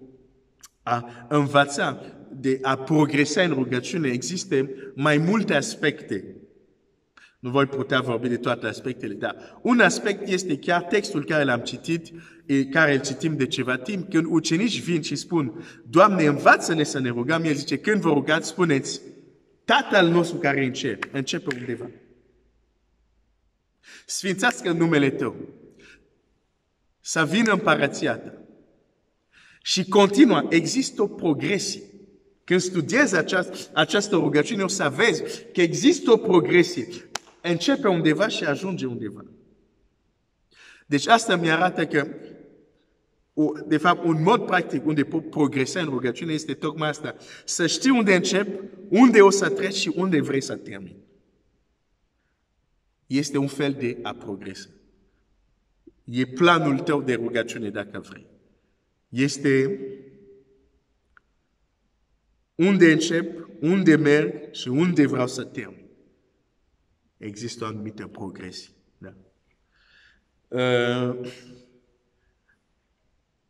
a învăța, de a progresa în rugăciune, există mai multe aspecte. Nu voi putea vorbi de toate aspectele, dar un aspect este chiar textul care l-am citit, care îl citim de ceva timp, când ucenici vin și spun, Doamne, învață-ne să ne rugăm, el zice, când vă rugați, spuneți, Tatăl nostru care e în cer, începe undeva. Sfințească numele Tău, să vină împărăția Ta. Și continuă, există o progresie. Când studiezi această rugăciune, o să vezi că există o progresie. Începe undeva și ajunge undeva. Deci asta mi arată că, de fapt, un mod practic unde pot progresa în rugăciune este tocmai asta. Să știi unde încep, unde o să treci și unde vrei să termini. Este un fel de a progresa. E planul tău de rugăciune, dacă vrei. Este unde încep, unde merg și unde vreau să termin. Există o anumită progresie. Da.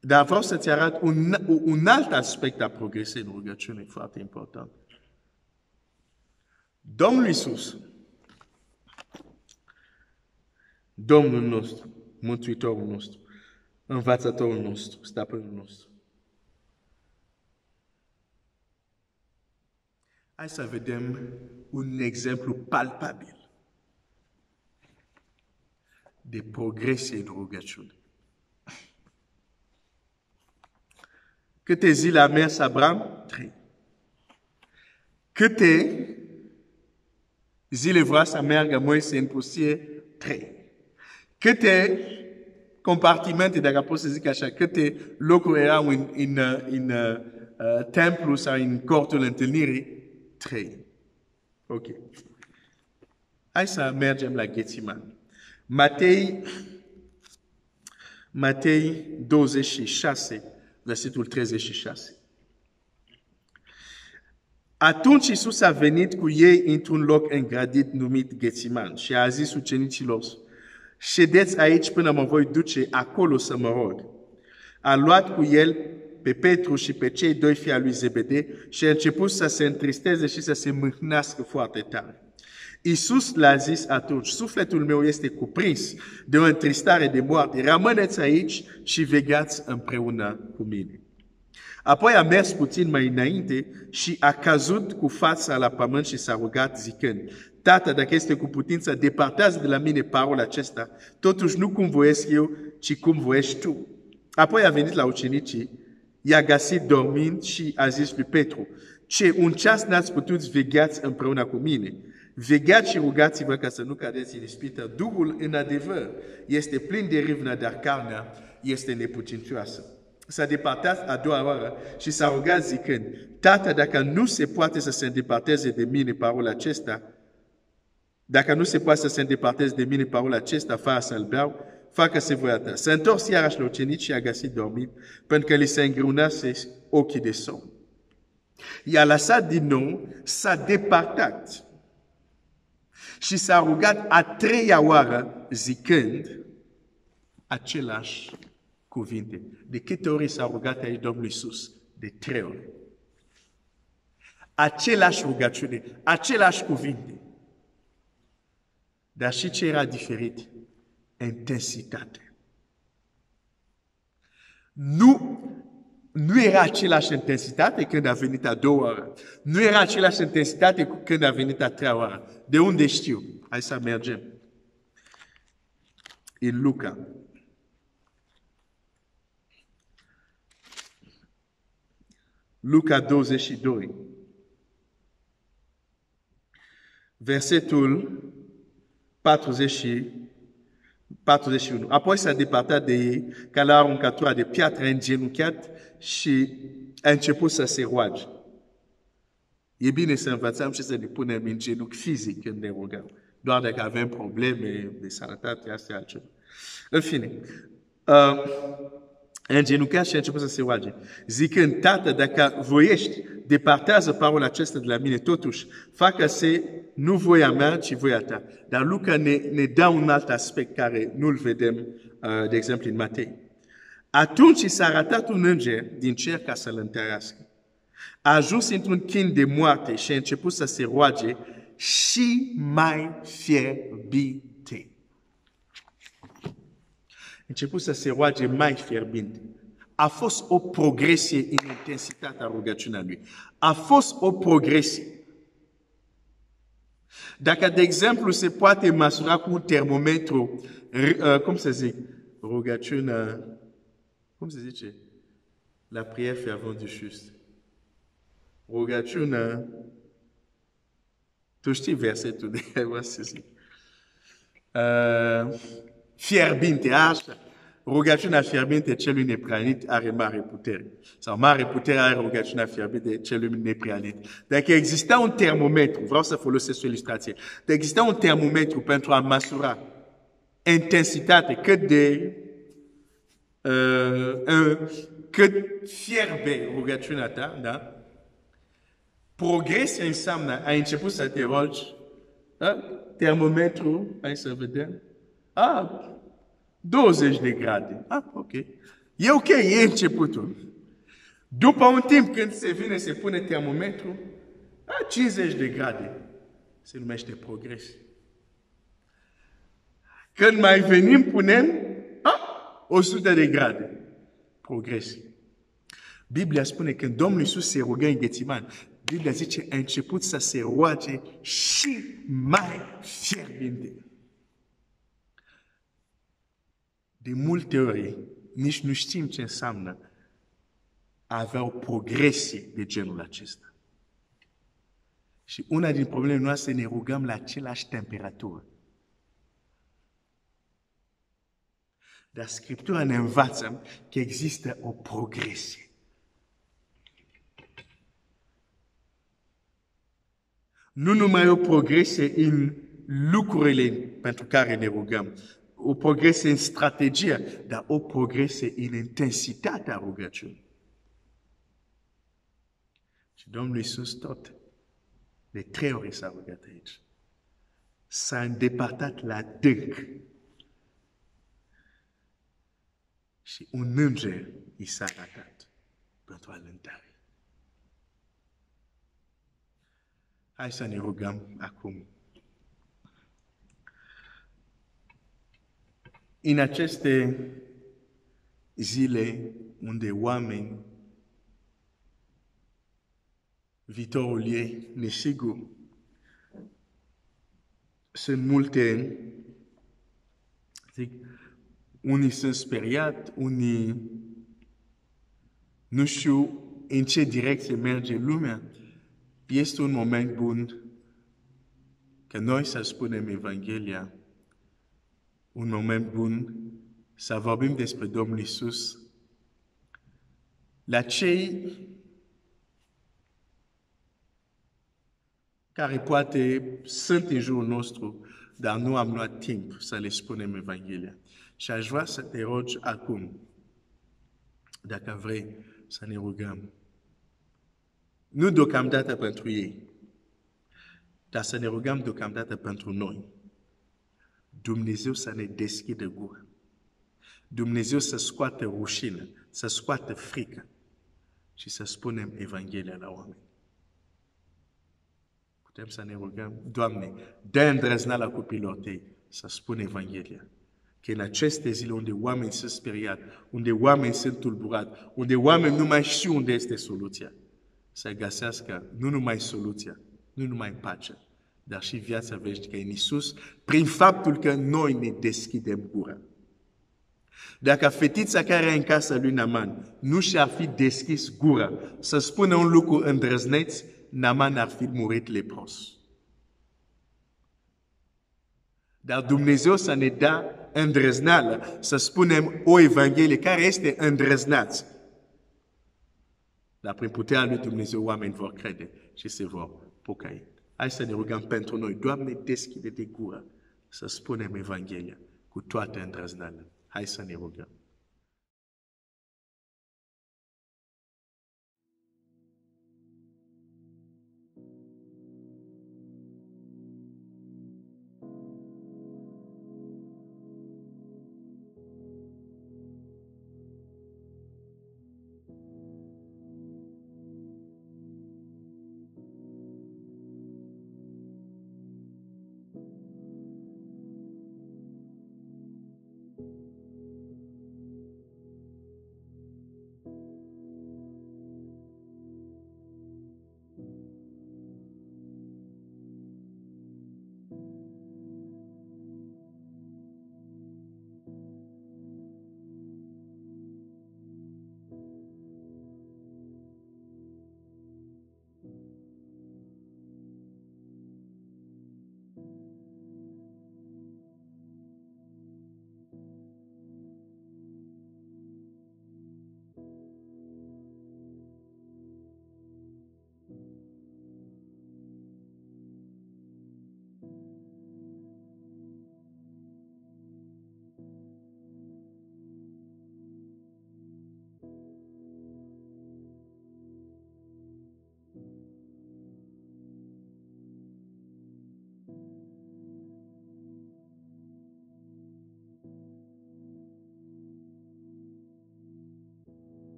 Dar vreau să-ți arăt un alt aspect a progresei în rugăciune foarte important. Domnul Iisus, Domnul nostru, Mântuitorul nostru, Învățătorul nostru, Stăpânul nostru. Hai să vedem un exemplu palpabil de progresie în rugăciune. Câte zile a mers Abraham? 3. Câte zile vrea să meargă Moise în pustie? 3. Câte compartimente, dacă pot să zic așa, câte locuri erau în templu sau în cortul întâlnirii? 3. Ok. Hai să mergem la Ghețiman. Matei 26, versetul 36. Atunci Iisus a venit cu ei într-un loc îngrădit numit Ghețiman și a zis ucenicilor, ședeți aici până mă voi duce acolo să mă rog. A luat cu el pe Petru și pe cei 2 fii al lui Zebede și a început să se întristeze și să se mâhnească foarte tare. Iisus le-a zis atunci, sufletul meu este cuprins de o întristare de moarte, rămâneți aici și vegheați împreună cu mine. Apoi a mers puțin mai înainte și a căzut cu fața la pământ și s-a rugat zicând, Tată, dacă este cu putință, depărtează de la mine parul acesta, totuși nu cum voiesc eu, ci cum voiești tu. Apoi a venit la ucenicii, i-a găsit dormind și a zis lui Petru, ce un ceas n-ați putut vegheați împreună cu mine. Vegheați și rugați-vă ca să nu cadeți în ispită. Duhul, în adevăr, este plin de râvnă, dar carnea este neputințoasă. S-a depărtat a doua oară și s-a rugat zicând, Tată, dacă nu se poate să se îndepărteze de mine parul acesta, dacă nu se poate să se îndepărteze de mine parul acesta, fără să-l beau, facă-se voia ta. S-a întors iarăși la ucenici și a găsit dormit, pentru că li se îngreunase ochii de somn. I-a lăsat din nou, s-a depărtat și s-a rugat a 3-a oară zicând același cuvinte. De câte ori s-a rugat aici Domnul Iisus? De 3 ori. Același rugăciune, același cuvinte. Dar și ce era diferit? Intensitate. Nu era același intensitate când a venit a 2 oară. Nu era același intensitate când a venit a 3-a oară. De unde știu? Hai să mergem. În Luca. Luca 22. Versetul 41. Apoi s-a depărtat de ei, ca la aruncatura de piatră îngenunchiat și a început să se roage. E bine să învățăm și să ne punem în genunchi fizic când ne rugăm. Doar dacă avem probleme de sănătate, asta e altceva. În fine, îngenuncheat și a început să se roage, zicând, Tată, dacă voiești, depărtează parola aceasta de la mine, totuși, facă-se nu voia mea, ci voia ta. Dar Luca ne dă un alt aspect care nu-l vedem, de exemplu, în Matei. Atunci i s-a arătat un înger din cer ca să-l întărească. A ajuns într-un chin de moarte și a început să se roage și mai fierbinte. A început să se roage mai fierbinte. A fost o progresie în intensitatea rugăciunii lui. A fost o progresie. Dacă, de exemplu, se poate măsura cu un termometru, cum să zic, rugăciunea, cum se zice? La prière fervente du juste. Rugăciunea, tu știi versetul de care vreau să zic. Fierbinte, așa. Rugăciunea fierbinte celui nepreanit are mare putere. Sau mare putere are rugăciunea fierbinte celui nepreanit. Dacă exista un termometru, vreau să folosesc o ilustrație, dacă exista un termometru pentru a măsura intensitate, cât fierbe rugăciunea ta, da? Progresia înseamnă, ai început să te rogi, termometru, hai să vedem, 20 de grade. Ok. E ok, e începutul. După un timp, când se vine, se pune termometru, 50 de grade. Se numește progres. Când mai venim, punem 100 de grade. Progres. Biblia spune că când Domnul Iisus se rugă în Ghețiman, Biblia zice, a început să se roage și mai fierbinte. De multe ori, nici nu știm ce înseamnă a avea o progresie de genul acesta. Și una din problemele noastre ne rugăm la același temperatură. Dar Scriptura ne învață că există o progresie. Nu numai o progresie în lucrurile pentru care ne rugăm, o progresie în strategie, dar o progresie în intensitatea rugăciunii. Și Domnul Iisus tot, de 3 ori s-a rugat aici. S-a îndepărtat la adânc. Și un înger i s-a arătat pentru a-l întări. Hai să ne rugăm acum. În aceste zile unde oameni, viitorul ei nesigur, sunt multe, zic, unii sunt speriat, unii nu știu în ce direcție merge lumea. Este un moment bun că noi să spunem Evanghelia, un moment bun să vorbim despre Domnul Iisus la cei care poate sunt în jurul nostru, dar nu am luat timp să le spunem Evanghelia. Și aș vrea să te rogi acum, dacă vrei, să ne rugăm. Nu deocamdată pentru ei, dar să ne rugăm deocamdată pentru noi. Dumnezeu să ne deschidă gura. Dumnezeu să scoată rușine, să scoată frică și să spunem Evanghelia la oameni. Putem să ne rugăm, Doamne, dă îndrăzneala copiilor tăi să spun Evanghelia. Că în aceste zile unde oameni sunt speriat, unde oameni sunt tulburat, unde oameni nu mai știu unde este soluția, să găsească nu numai soluția, nu numai pacea, dar și viața veșnică în Iisus, prin faptul că noi ne deschidem gura. Dacă fetița care e în casa lui Naaman nu și-ar fi deschis gura să spună un lucru îndrăzneț, Naaman ar fi murit lepros. Dar Dumnezeu să ne dea îndrăzneală să spunem o Evanghelie care este îndrăznați. Dar prin puterea lui Dumnezeu oameni vor crede și se vor pocăi. Hai să ne rugăm pentru noi. Doamne, deschide de gură să spunem Evanghelia cu toată îndrăzneala. Hai să ne rugăm.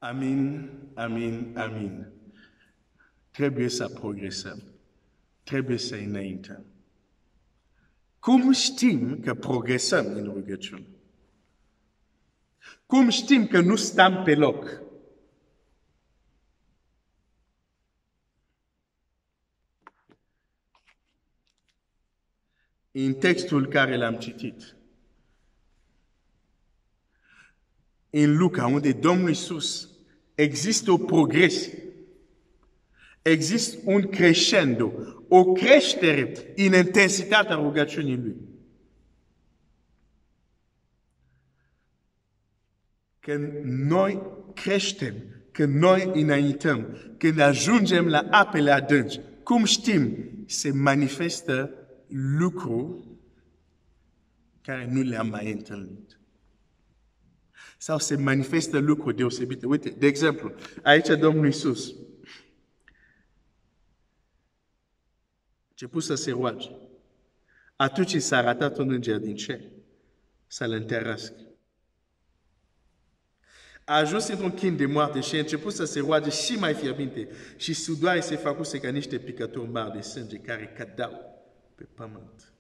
Amin, amin, amin. Trebuie să progresăm. Trebuie să înaintăm. Cum știm că progresăm în rugăciune? Cum știm că nu stăm pe loc? În textul care l-am citit, în Luca, unde Domnul Iisus există o progresie, există un crescendo, o creștere în intensitatea rugăciunii Lui. Când noi creștem, când noi înaintăm, când ajungem la apele adânci, cum știm, se manifestă lucruri care nu le-am mai întâlnit. Sau se manifestă lucruri deosebite. Uite, de exemplu, aici Domnul Iisus a început să se roage. Atunci s-a arătat un înger din cer să-l întărească. A ajuns într-un chin de moarte și a început să se roage și mai fierbinte și sudoare se făcuse ca niște picături mari de sânge care cădeau pe pământ.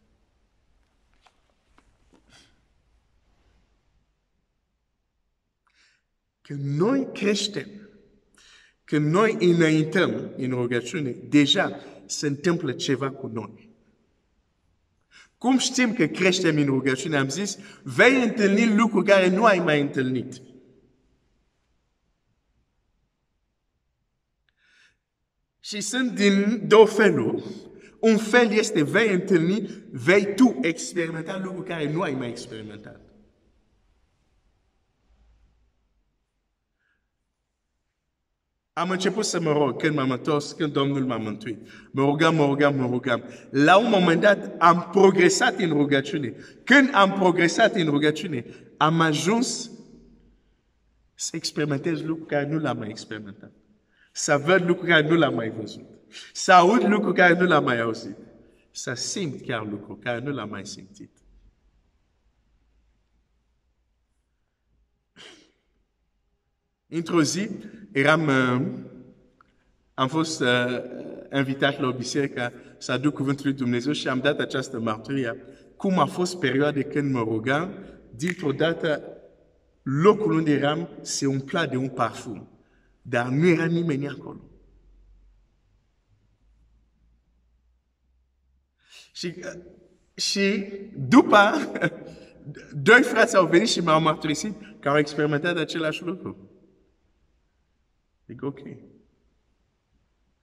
Când noi creștem, când noi înaintăm în rugăciune, deja se întâmplă ceva cu noi. Cum știm că creștem în rugăciune? Am zis, vei întâlni lucruri care nu ai mai întâlnit. Și sunt din două feluri. Un fel este vei întâlni, vei tu experimenta lucruri care nu ai mai experimentat. Am început să mă rog când m-am întors, când Domnul m-a mântuit. Mă rugam. La un moment dat am progresat în rugăciune. Când am progresat în rugăciune, am ajuns să experimentez lucruri care nu l-am mai experimentat. Să văd lucruri care nu l-am mai văzut. Să aud lucruri care nu l-am mai auzit. Să simt chiar lucruri care nu l-am mai simțit. Într-o zi, am fost invitat la o biserică să aduc cuvântul lui Dumnezeu și am dat această mărturie. Cum a fost perioada când mă rugam, dintr-o dată, locul unde eram se umpla de un parfum. Dar nu era nimeni acolo. Și după, doi frați au venit și m-au mărturisit că au experimentat același lucru. Zic, ok.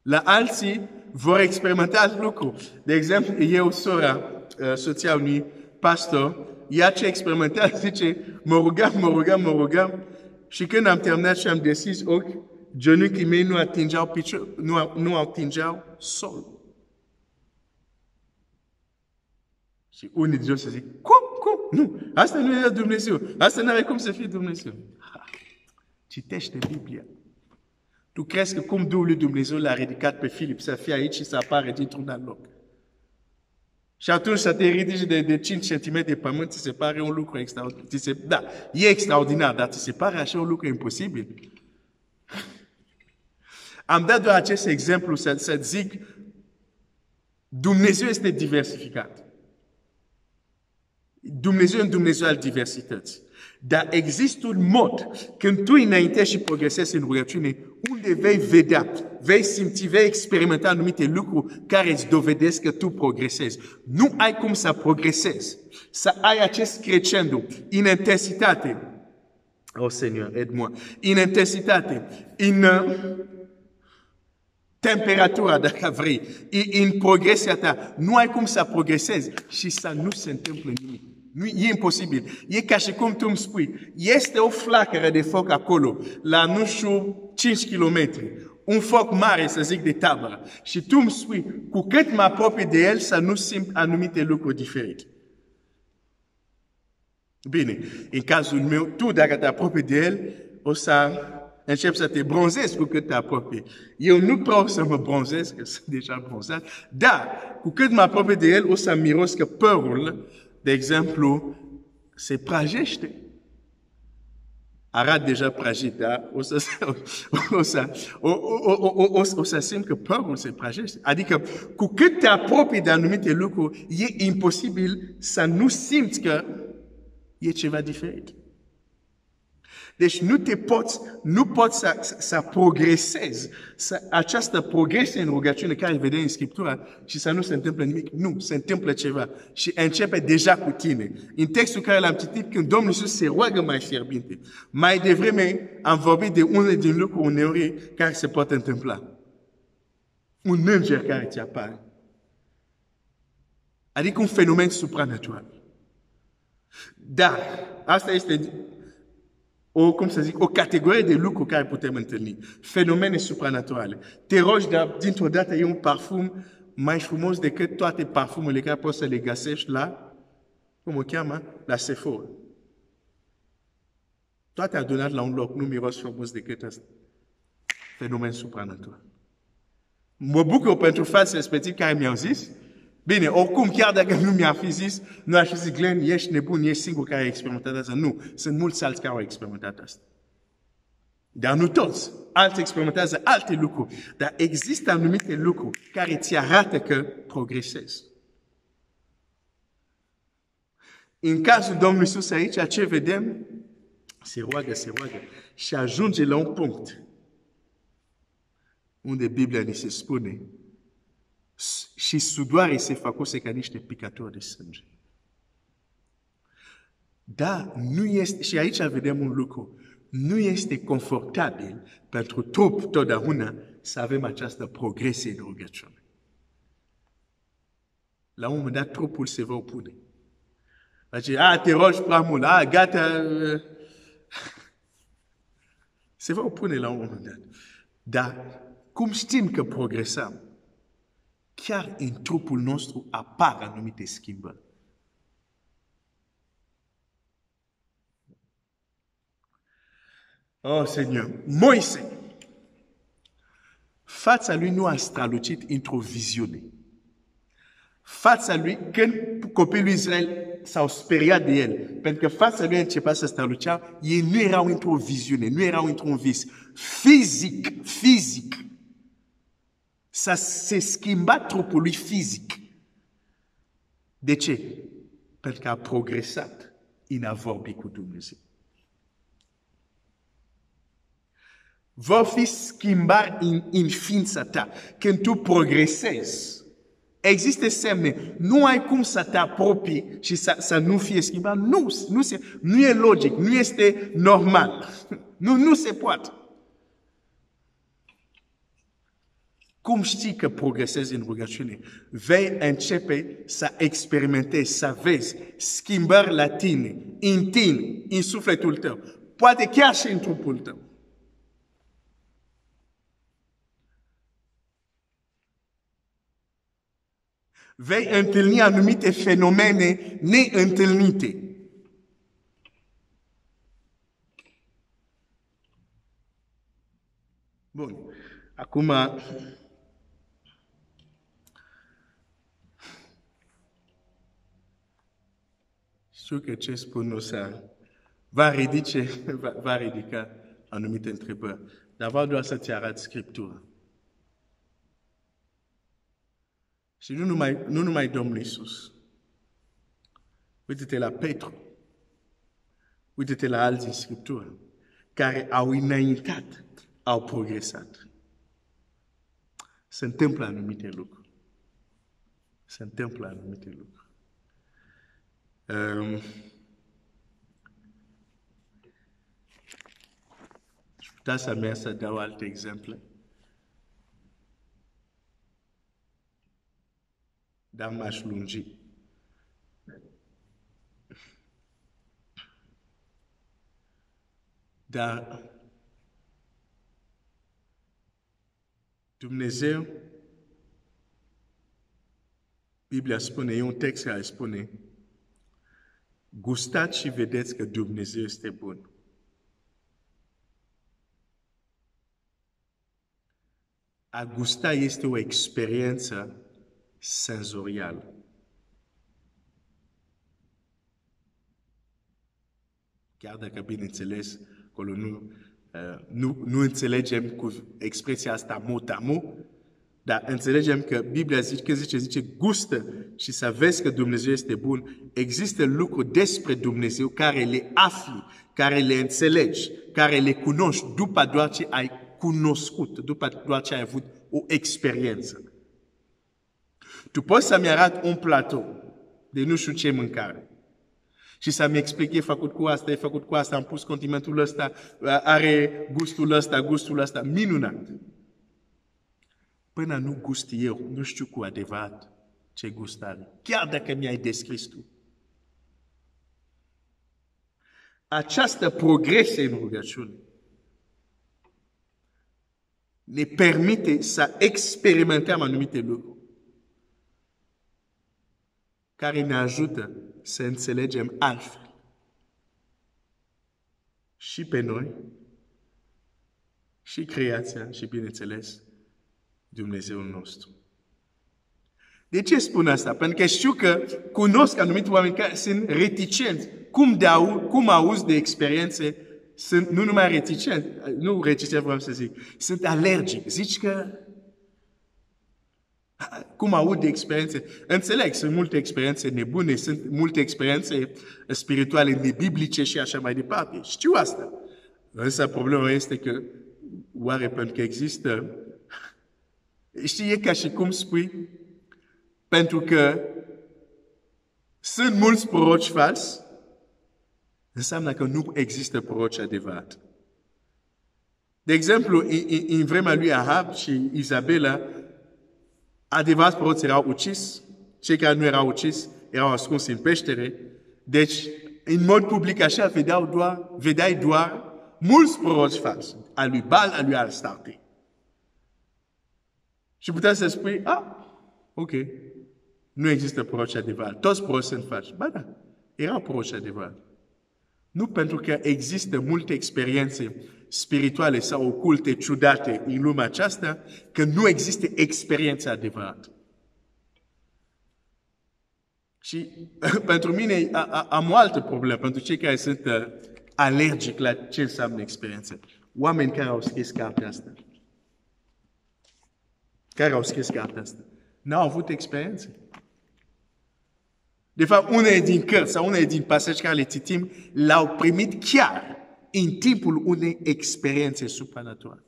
La alții vor experimenta alt lucru. De exemplu, eu, sora, soția unui pastor, ea ce experimentează, zice, mă rugam, și când am terminat și am deschis ochi, genunchii mei nu atingeau sol. Și unii dintre să zic, cum? Nu, asta nu era Dumnezeu. Asta nu are cum să fie Dumnezeu. Citește Biblia. Tu crezi că cum Duhul lui Dumnezeu l-a ridicat pe Filip să fie aici și să apară dintr-un alt loc? Și atunci să te ridici de 5 cm de pământ, ți se pare un lucru extraordinar. Da, e extraordinar, dar ți se pare așa un lucru imposibil. Am dat doar acest exemplu să zic, Dumnezeu este diversificat. Dumnezeu e un Dumnezeu al diversității. Dar există un mod, când tu înaintești și progresezi în rugăciune, unde vei vedea, vei simți, vei experimenta anumite lucruri care îți dovedesc că tu progresezi. Nu ai cum să progresezi, să ai acest crescendo, în intensitate. Oh, Seigneur, aide-moi. În intensitate, în temperatura, dacă vrei, în progresia ta. Nu ai cum să progresezi și să nu se întâmplă nimic. Nu, e imposibil. E ca și cum tu îmi spui, este o flacără de foc acolo, la, nu știu, 5 kilometri. Un foc mare, să zic, de tabără. Și tu îmi spui, cu cât mă apropii de el, să nu simt anumite lucruri diferite. Bine, în cazul meu, tu, dacă te apropii de el, o să începi să te bronzezi cu cât te apropii. Eu nu vreau să mă bronzez, că sunt deja bronzat, dar cu cât mă apropii de el, o să miros că părul, de exemplu, se prajește. Arată deja prajit, dar o să simt că părul se prajește. Adică, cu cât te apropii de anumite lucruri, e imposibil să nu simți că e ceva diferit. Deci nu poți să progresezi, această progresie în rugăciune care vedem în Scriptura și să nu se întâmplă nimic. Nu, se întâmplă ceva și începe deja cu tine. În textul care l-am citit, când Domnul Iisus se roagă mai fierbinte, mai devreme am vorbit de unele din lucruri uneori care se pot întâmpla. Un înger care ți apare. Adică un fenomen supranatural. Dar, asta este cum să zic, o categorie de lucruri care putem întâlni. Fenomene supranaturale. Te rogi, dar dintr-o dată e un parfum mai frumos decât toate parfumurile care poți să le găsești la, cum o cheamă? La Sephora. Toate adunat la un loc, nu miros frumos decât asta. Fenomen supranatural. Mă bucur pentru frații respectiv care mi-au zis, bine, oricum, chiar dacă nu mi-a fi zis, nu aș fi zis, Glenn, ești nebun, ești singur care a experimentat asta. Nu, sunt mulți alți care au experimentat asta. Dar nu toți. Alții experimentează alte lucruri. Dar există anumite lucruri care ți arată că progresezi. În cazul Domnului Iisus aici, ce vedem? Se roagă și ajunge la un punct unde Biblia ni se spune și sudoare se făcuse ca niște picături de sânge. Da, nu este, și aici vedem un lucru, nu este confortabil pentru trup totdeauna să avem această progresie de rugăciune. La un moment dat, trupul se va opune. Va zice, te rogi prea mult, gata. Se va opune la un moment dat. Dar cum știm că progresăm? Chiar în trupul nostru apar anumite schimbări. Oh, Seigneur! Moise! Fața lui nu a strălucit într-o viziune. Fața lui, când copilul Israel s-au speriat de el, pentru că fața lui a început să strălucea, ei nu erau într-o viziune, nu erau într-un vis. Fizic. Se schimba trupul lui fizic. De ce? Pentru că a progresat în a vorbi cu Dumnezeu. Vor fi schimbări în ființa ta. Când tu progresezi, există semne. Nu ai cum să te apropii și să nu fie schimbat. Nu e logic, nu este normal. Nu se poate. Cum știi că progresezi în rugăciune? Vei începe să experimentezi, să vezi schimbări la tine, în sufletul tău. Poate chiar și în trupul tău. Vei întâlni anumite fenomene neîntâlnite. Bun. Acum, știu că ce spun o să va ridica anumite întrebări. Dar vreau doar să ți arăt Scriptura. Și nu numai Domnul Iisus. Uite-te la Petru. Uite-te la alții în Scriptură care au înaintat, au progresat. Se întâmplă anumite lucruri. Și putea să merg să dau alte exemple. Dar m-aș lungi. Dar Dumnezeu, Biblia spune, e un text care spune, gustați și vedeți că Dumnezeu este bun. A gusta este o experiență senzorială. Chiar dacă, bineînțeles, acolo nu înțelegem cu expresia asta mot-a-mot, dar înțelegem că Biblia zice, gustă și să vezi că Dumnezeu este bun. Există lucruri despre Dumnezeu care le afli, care le înțelegi, care le cunoști după doar ce ai cunoscut, după doar ce ai avut o experiență. Tu poți să-mi arăt un platou de nu știu ce mâncare și să-mi explic, e făcut cu asta, am pus condimentul ăsta, are gustul ăsta, minunat. Până nu gust eu, nu știu cu adevărat ce gust are, chiar dacă mi-ai descris tu. această progresie în rugăciune ne permite să experimentăm anumite lucruri care ne ajută să înțelegem altfel și pe noi, și creația, și bineînțeles, Dumnezeul nostru. De ce spun asta? Pentru că știu că cunosc anumite oameni care sunt reticenți. Cum auzi de experiențe, sunt nu numai reticenți, nu reticenți vreau să zic, sunt alergici. Zici că cum aud de experiențe, înțeleg, sunt multe experiențe nebune, sunt multe experiențe spirituale nebiblice și așa mai departe. Știu asta. Însă problema este că, oare pentru că există, știi, e ca și cum spui, pentru că sunt mulți proroci falsi, înseamnă că nu există proroci adevărat. De exemplu, în vremea lui Ahab și Izabela, adevărați proroci erau ucis, cei care nu erau ucis erau ascunși în peștere, deci în mod public așa vedeai doar mulți proroci falsi, al lui Baal, al lui Astarte. Și puteai să spui, ok, nu există proroci adevărat, toți proroci sunt falsi. Ba da, erau proroci adevărat. Nu pentru că există multe experiențe spirituale sau oculte, ciudate în lumea aceasta, că nu există experiență adevărată. Și pentru mine am o altă problemă, pentru cei care sunt alergici la ce înseamnă experiență. Oameni care au scris cartea asta. Care au scris cartea asta. N-au avut experiențe. De fapt, unele din cărți sau unele din pasaje care le citim l-au primit chiar în timpul unei experiențe supranaturale.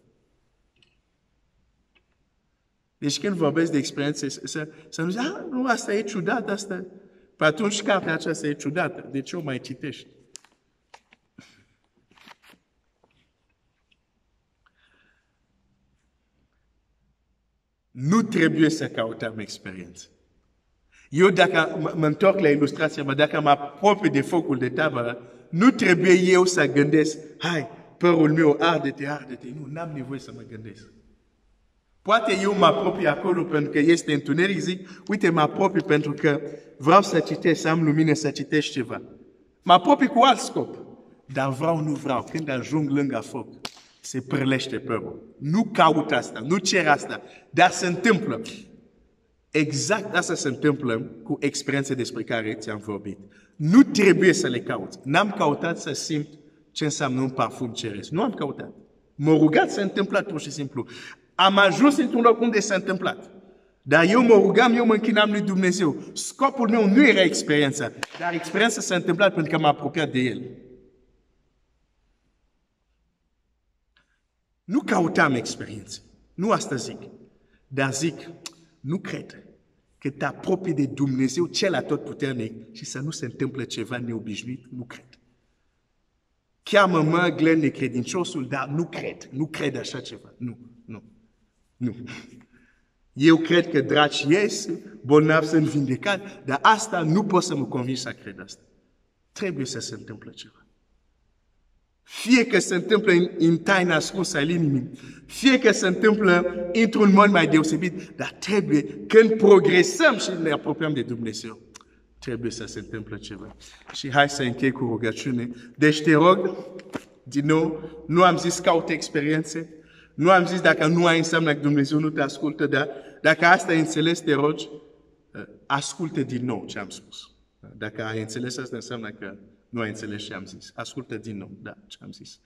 Deci când vorbesc de experiențe, să nu zic, nu, asta e ciudat, asta. Păi atunci cartea aceasta e ciudată. De ce o mai citești? Nu trebuie să căutăm experiență. Eu, dacă mă întorc la ilustrația mea, dacă mă apropii de focul de tabără, nu trebuie eu să gândesc, hai, părul meu, arde-te, arde-te. Nu, n-am nevoie să mă gândesc. Poate eu mă apropii acolo pentru că este întuneric, zic, uite, mă apropii pentru că vreau să citesc, să am lumină, să citesc ceva. Mă apropii cu alt scop. Dar vreau, nu vreau. Când ajung lângă foc, se prălește părul. Nu caut asta, nu cer asta, dar se întâmplă. Exact asta se întâmplă cu experiențe despre care ți-am vorbit. Nu trebuie să le cauți. N-am căutat să simt ce înseamnă un parfum ceresc. Nu am căutat. M-am rugat, s-a întâmplat pur și simplu. Am ajuns într-un loc unde s-a întâmplat. Dar eu mă rugam, eu mă închinam lui Dumnezeu. Scopul meu nu era experiența, dar experiența s-a întâmplat pentru că m-am apropiat de El. Nu cautam experiențe. Nu asta zic. Dar zic, nu cred că te apropii de Dumnezeu cel atotputernic și să nu se întâmple ceva neobișnuit. Nu cred. Cheamă-mă Glenn necredinciosul, dar nu cred. Nu cred așa ceva. Nu. Eu cred că draci ies, bolnavi sunt vindecați, dar asta nu pot să mă convingi să cred asta. Trebuie să se întâmple ceva. Fie că se întâmplă în taina ascunsă al inimii, fie că se întâmplă într-un mod mai deosebit, dar trebuie, când progresăm și ne apropiem de Dumnezeu, trebuie să se întâmple ceva. Și hai să închei cu rugăciune. Deci te rog, din nou, nu am zis caute experiențe, nu am zis dacă nu ai înseamnă că Dumnezeu nu te ascultă, dar dacă asta ai înțeles, te rogi, ascultă din nou ce am spus. Dacă ai înțeles asta, înseamnă că nu ai înțeles ce am zis. Ascultă din nou, da, ce am zis.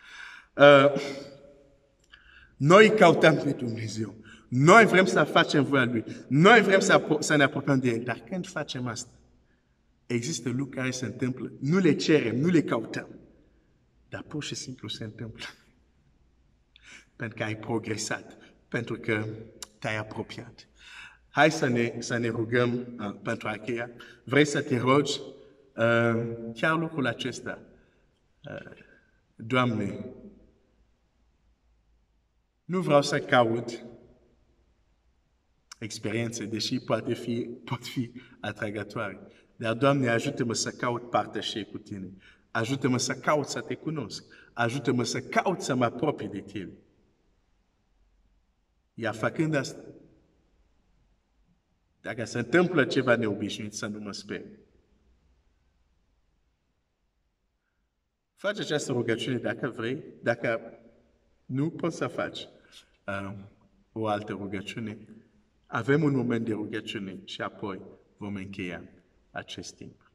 Noi căutăm pe Dumnezeu. Noi vrem să facem voia Lui. Noi vrem să ne apropiem de El. Dar când facem asta, există lucruri care se întâmplă. Nu le cerem, nu le căutăm. Dar pur și simplu se întâmplă. Pentru că ai progresat. Pentru că te-ai apropiat. Hai să ne rugăm pentru aceea. Vrei să te rogi chiar lucrul acesta. Doamne, nu vreau să caut experiențe, deși pot fi atragătoare. Dar, Doamne, ajută-mă să caut părtășie cu Tine. Ajută-mă să caut să te cunosc. Ajută-mă să caut să mă apropii de tine. Iar făcând asta, dacă se întâmplă ceva neobișnuit, să nu mă sper. Faci această rugăciune dacă vrei, dacă nu poți să faci o altă rugăciune. Avem un moment de rugăciune și apoi vom încheia acest timp.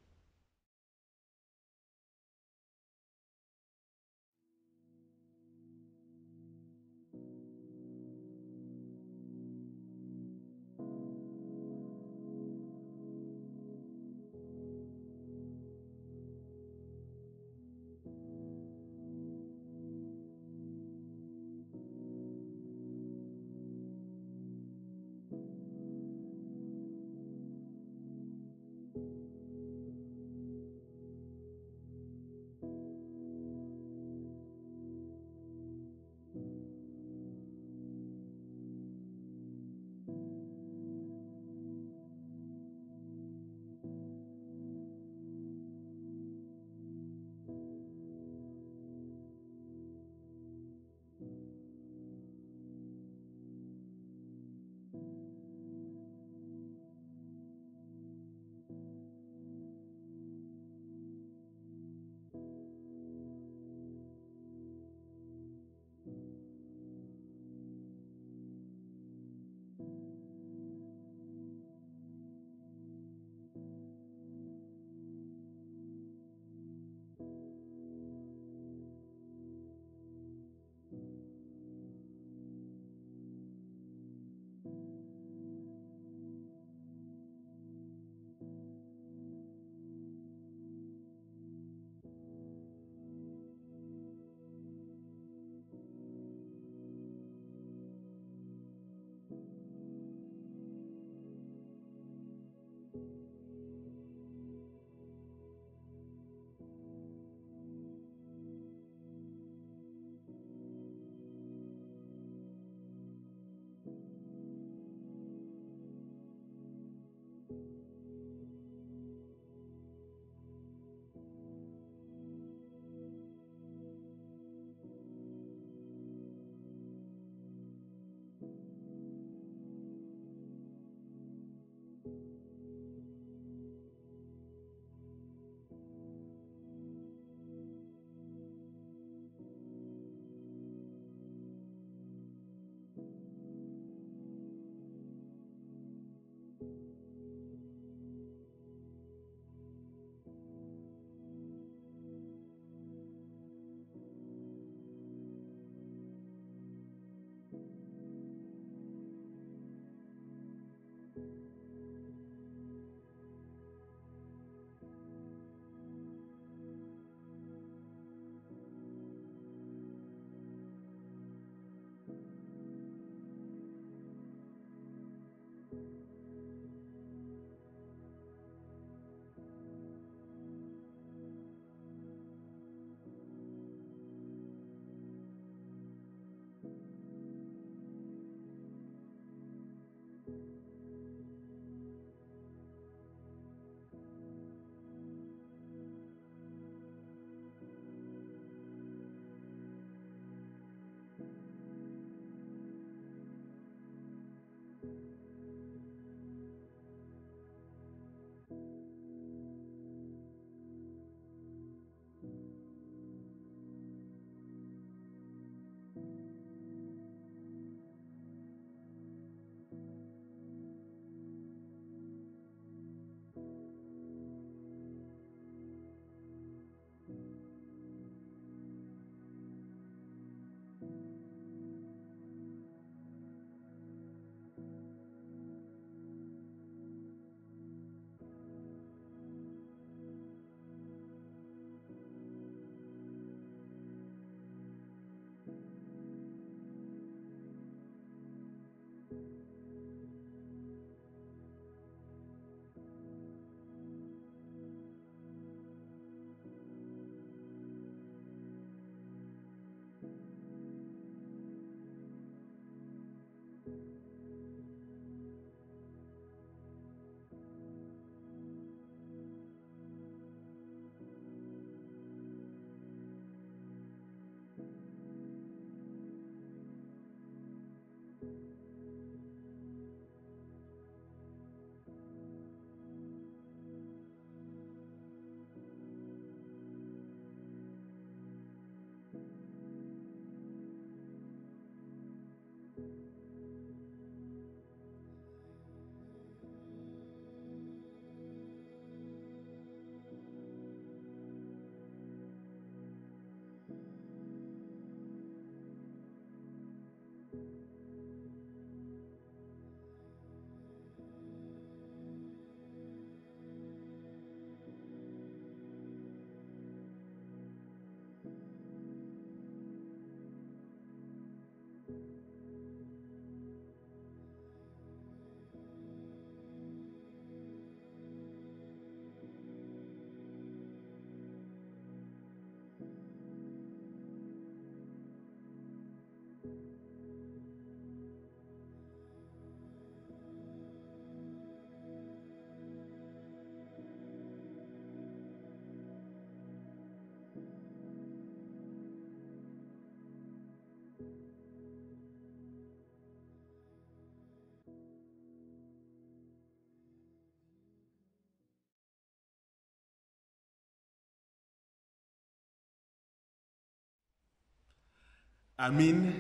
Amin,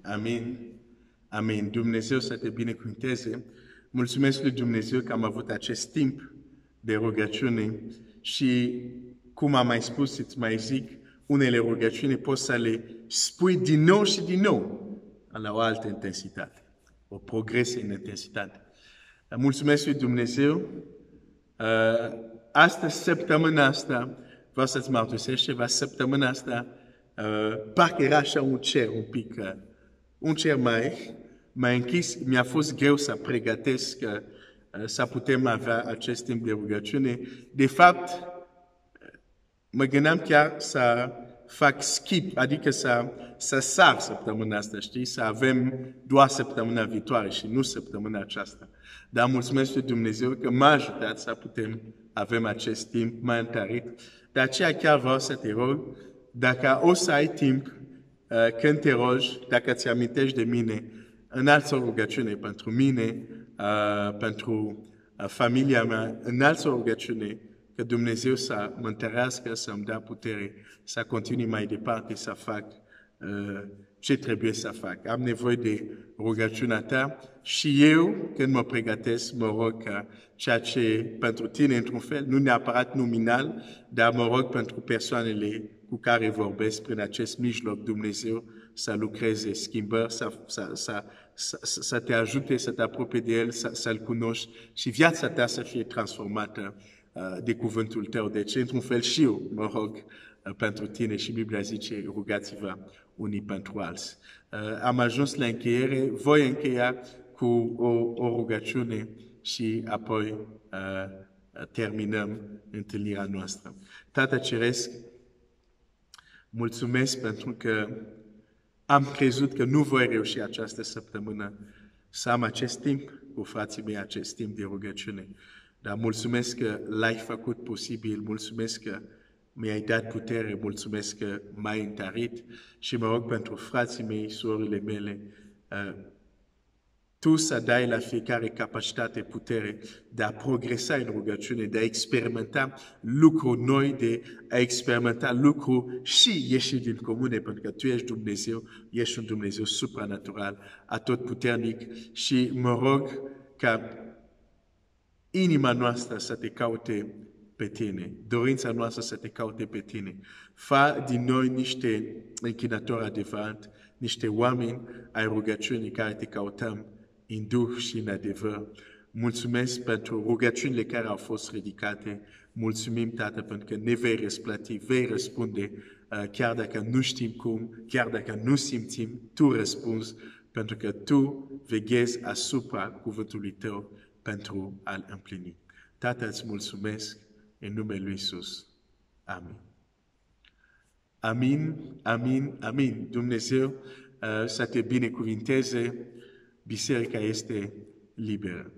amin, amin. Dumnezeu să te binecuvânteze. Mulțumesc lui Dumnezeu că am avut acest timp de rugăciune și, cum am mai spus, îți mai zic, unele rugăciuni poți să le spui din nou și din nou la o altă intensitate, o progresie în intensitate. Mulțumesc lui Dumnezeu. Săptămâna asta, vreau să-ți mărturisesc ceva, săptămâna asta, parcă era așa un cer un pic, un cer mai închis. Mi-a fost greu să pregătesc să putem avea acest timp de rugăciune. De fapt, mă gândeam chiar să fac skip, adică să sar săptămâna asta, știi? Să avem doar săptămâna viitoare și nu săptămâna aceasta. Dar mulțumesc lui Dumnezeu că m-a ajutat să putem avem acest timp, m-a întărit. De aceea chiar vreau să te rog, dacă o să ai timp, când te rogi, dacă ți amintești de mine, înalți o rugăciune pentru mine, pentru familia mea, înalți o rugăciune, că Dumnezeu să mă întărească, să-mi dea putere, să continui mai departe, să fac ce trebuie să fac. Am nevoie de rugăciunea ta și eu, când mă pregătesc, mă rog ca ceea ce pentru tine, într-un fel, nu neapărat nominal, dar mă rog pentru persoanele cu care vorbesc prin acest mijloc, Dumnezeu să lucreze schimbări, să te ajute, să te apropie de El, să-L cunoști și viața ta să fie transformată de cuvântul tău. Deci, într-un fel, și eu mă rog pentru tine și Biblia zice, rugați-vă unii pentru alții. Am ajuns la încheiere, voi încheia cu o rugăciune și apoi terminăm întâlnirea noastră. Tată Ceresc, mulțumesc pentru că am crezut că nu voi reuși această săptămână să am acest timp cu frații mei, acest timp de rugăciune. Dar mulțumesc că l-ai făcut posibil, mulțumesc că mi-ai dat putere, mulțumesc că m-ai întărit și mă rog pentru frații mei, surorile mele, tu să dai la fiecare capacitate, putere de a progresa în rugăciune, de a experimenta lucruri noi, de a experimenta lucruri și ieși din comune, pentru că tu ești Dumnezeu, ești un Dumnezeu supranatural, atotputernic și mă rog ca inima noastră să te caute pe tine, dorința noastră să te caute pe tine. Fă din noi niște închinători adevărat, niște oameni ai rugăciunii care te cautăm în duh și în adevăr. Mulțumesc pentru rugăciunile care au fost ridicate. Mulțumim, Tată, pentru că ne vei răsplăti, vei răspunde, chiar dacă nu știm cum, chiar dacă nu simțim, tu răspunzi, pentru că tu veghezi asupra cuvântului tău pentru a-l împlini. Tată, îți mulțumesc în numele lui Iisus. Amin. Amin, amin, amin. Dumnezeu să te binecuvinteze. Biserica este liberă.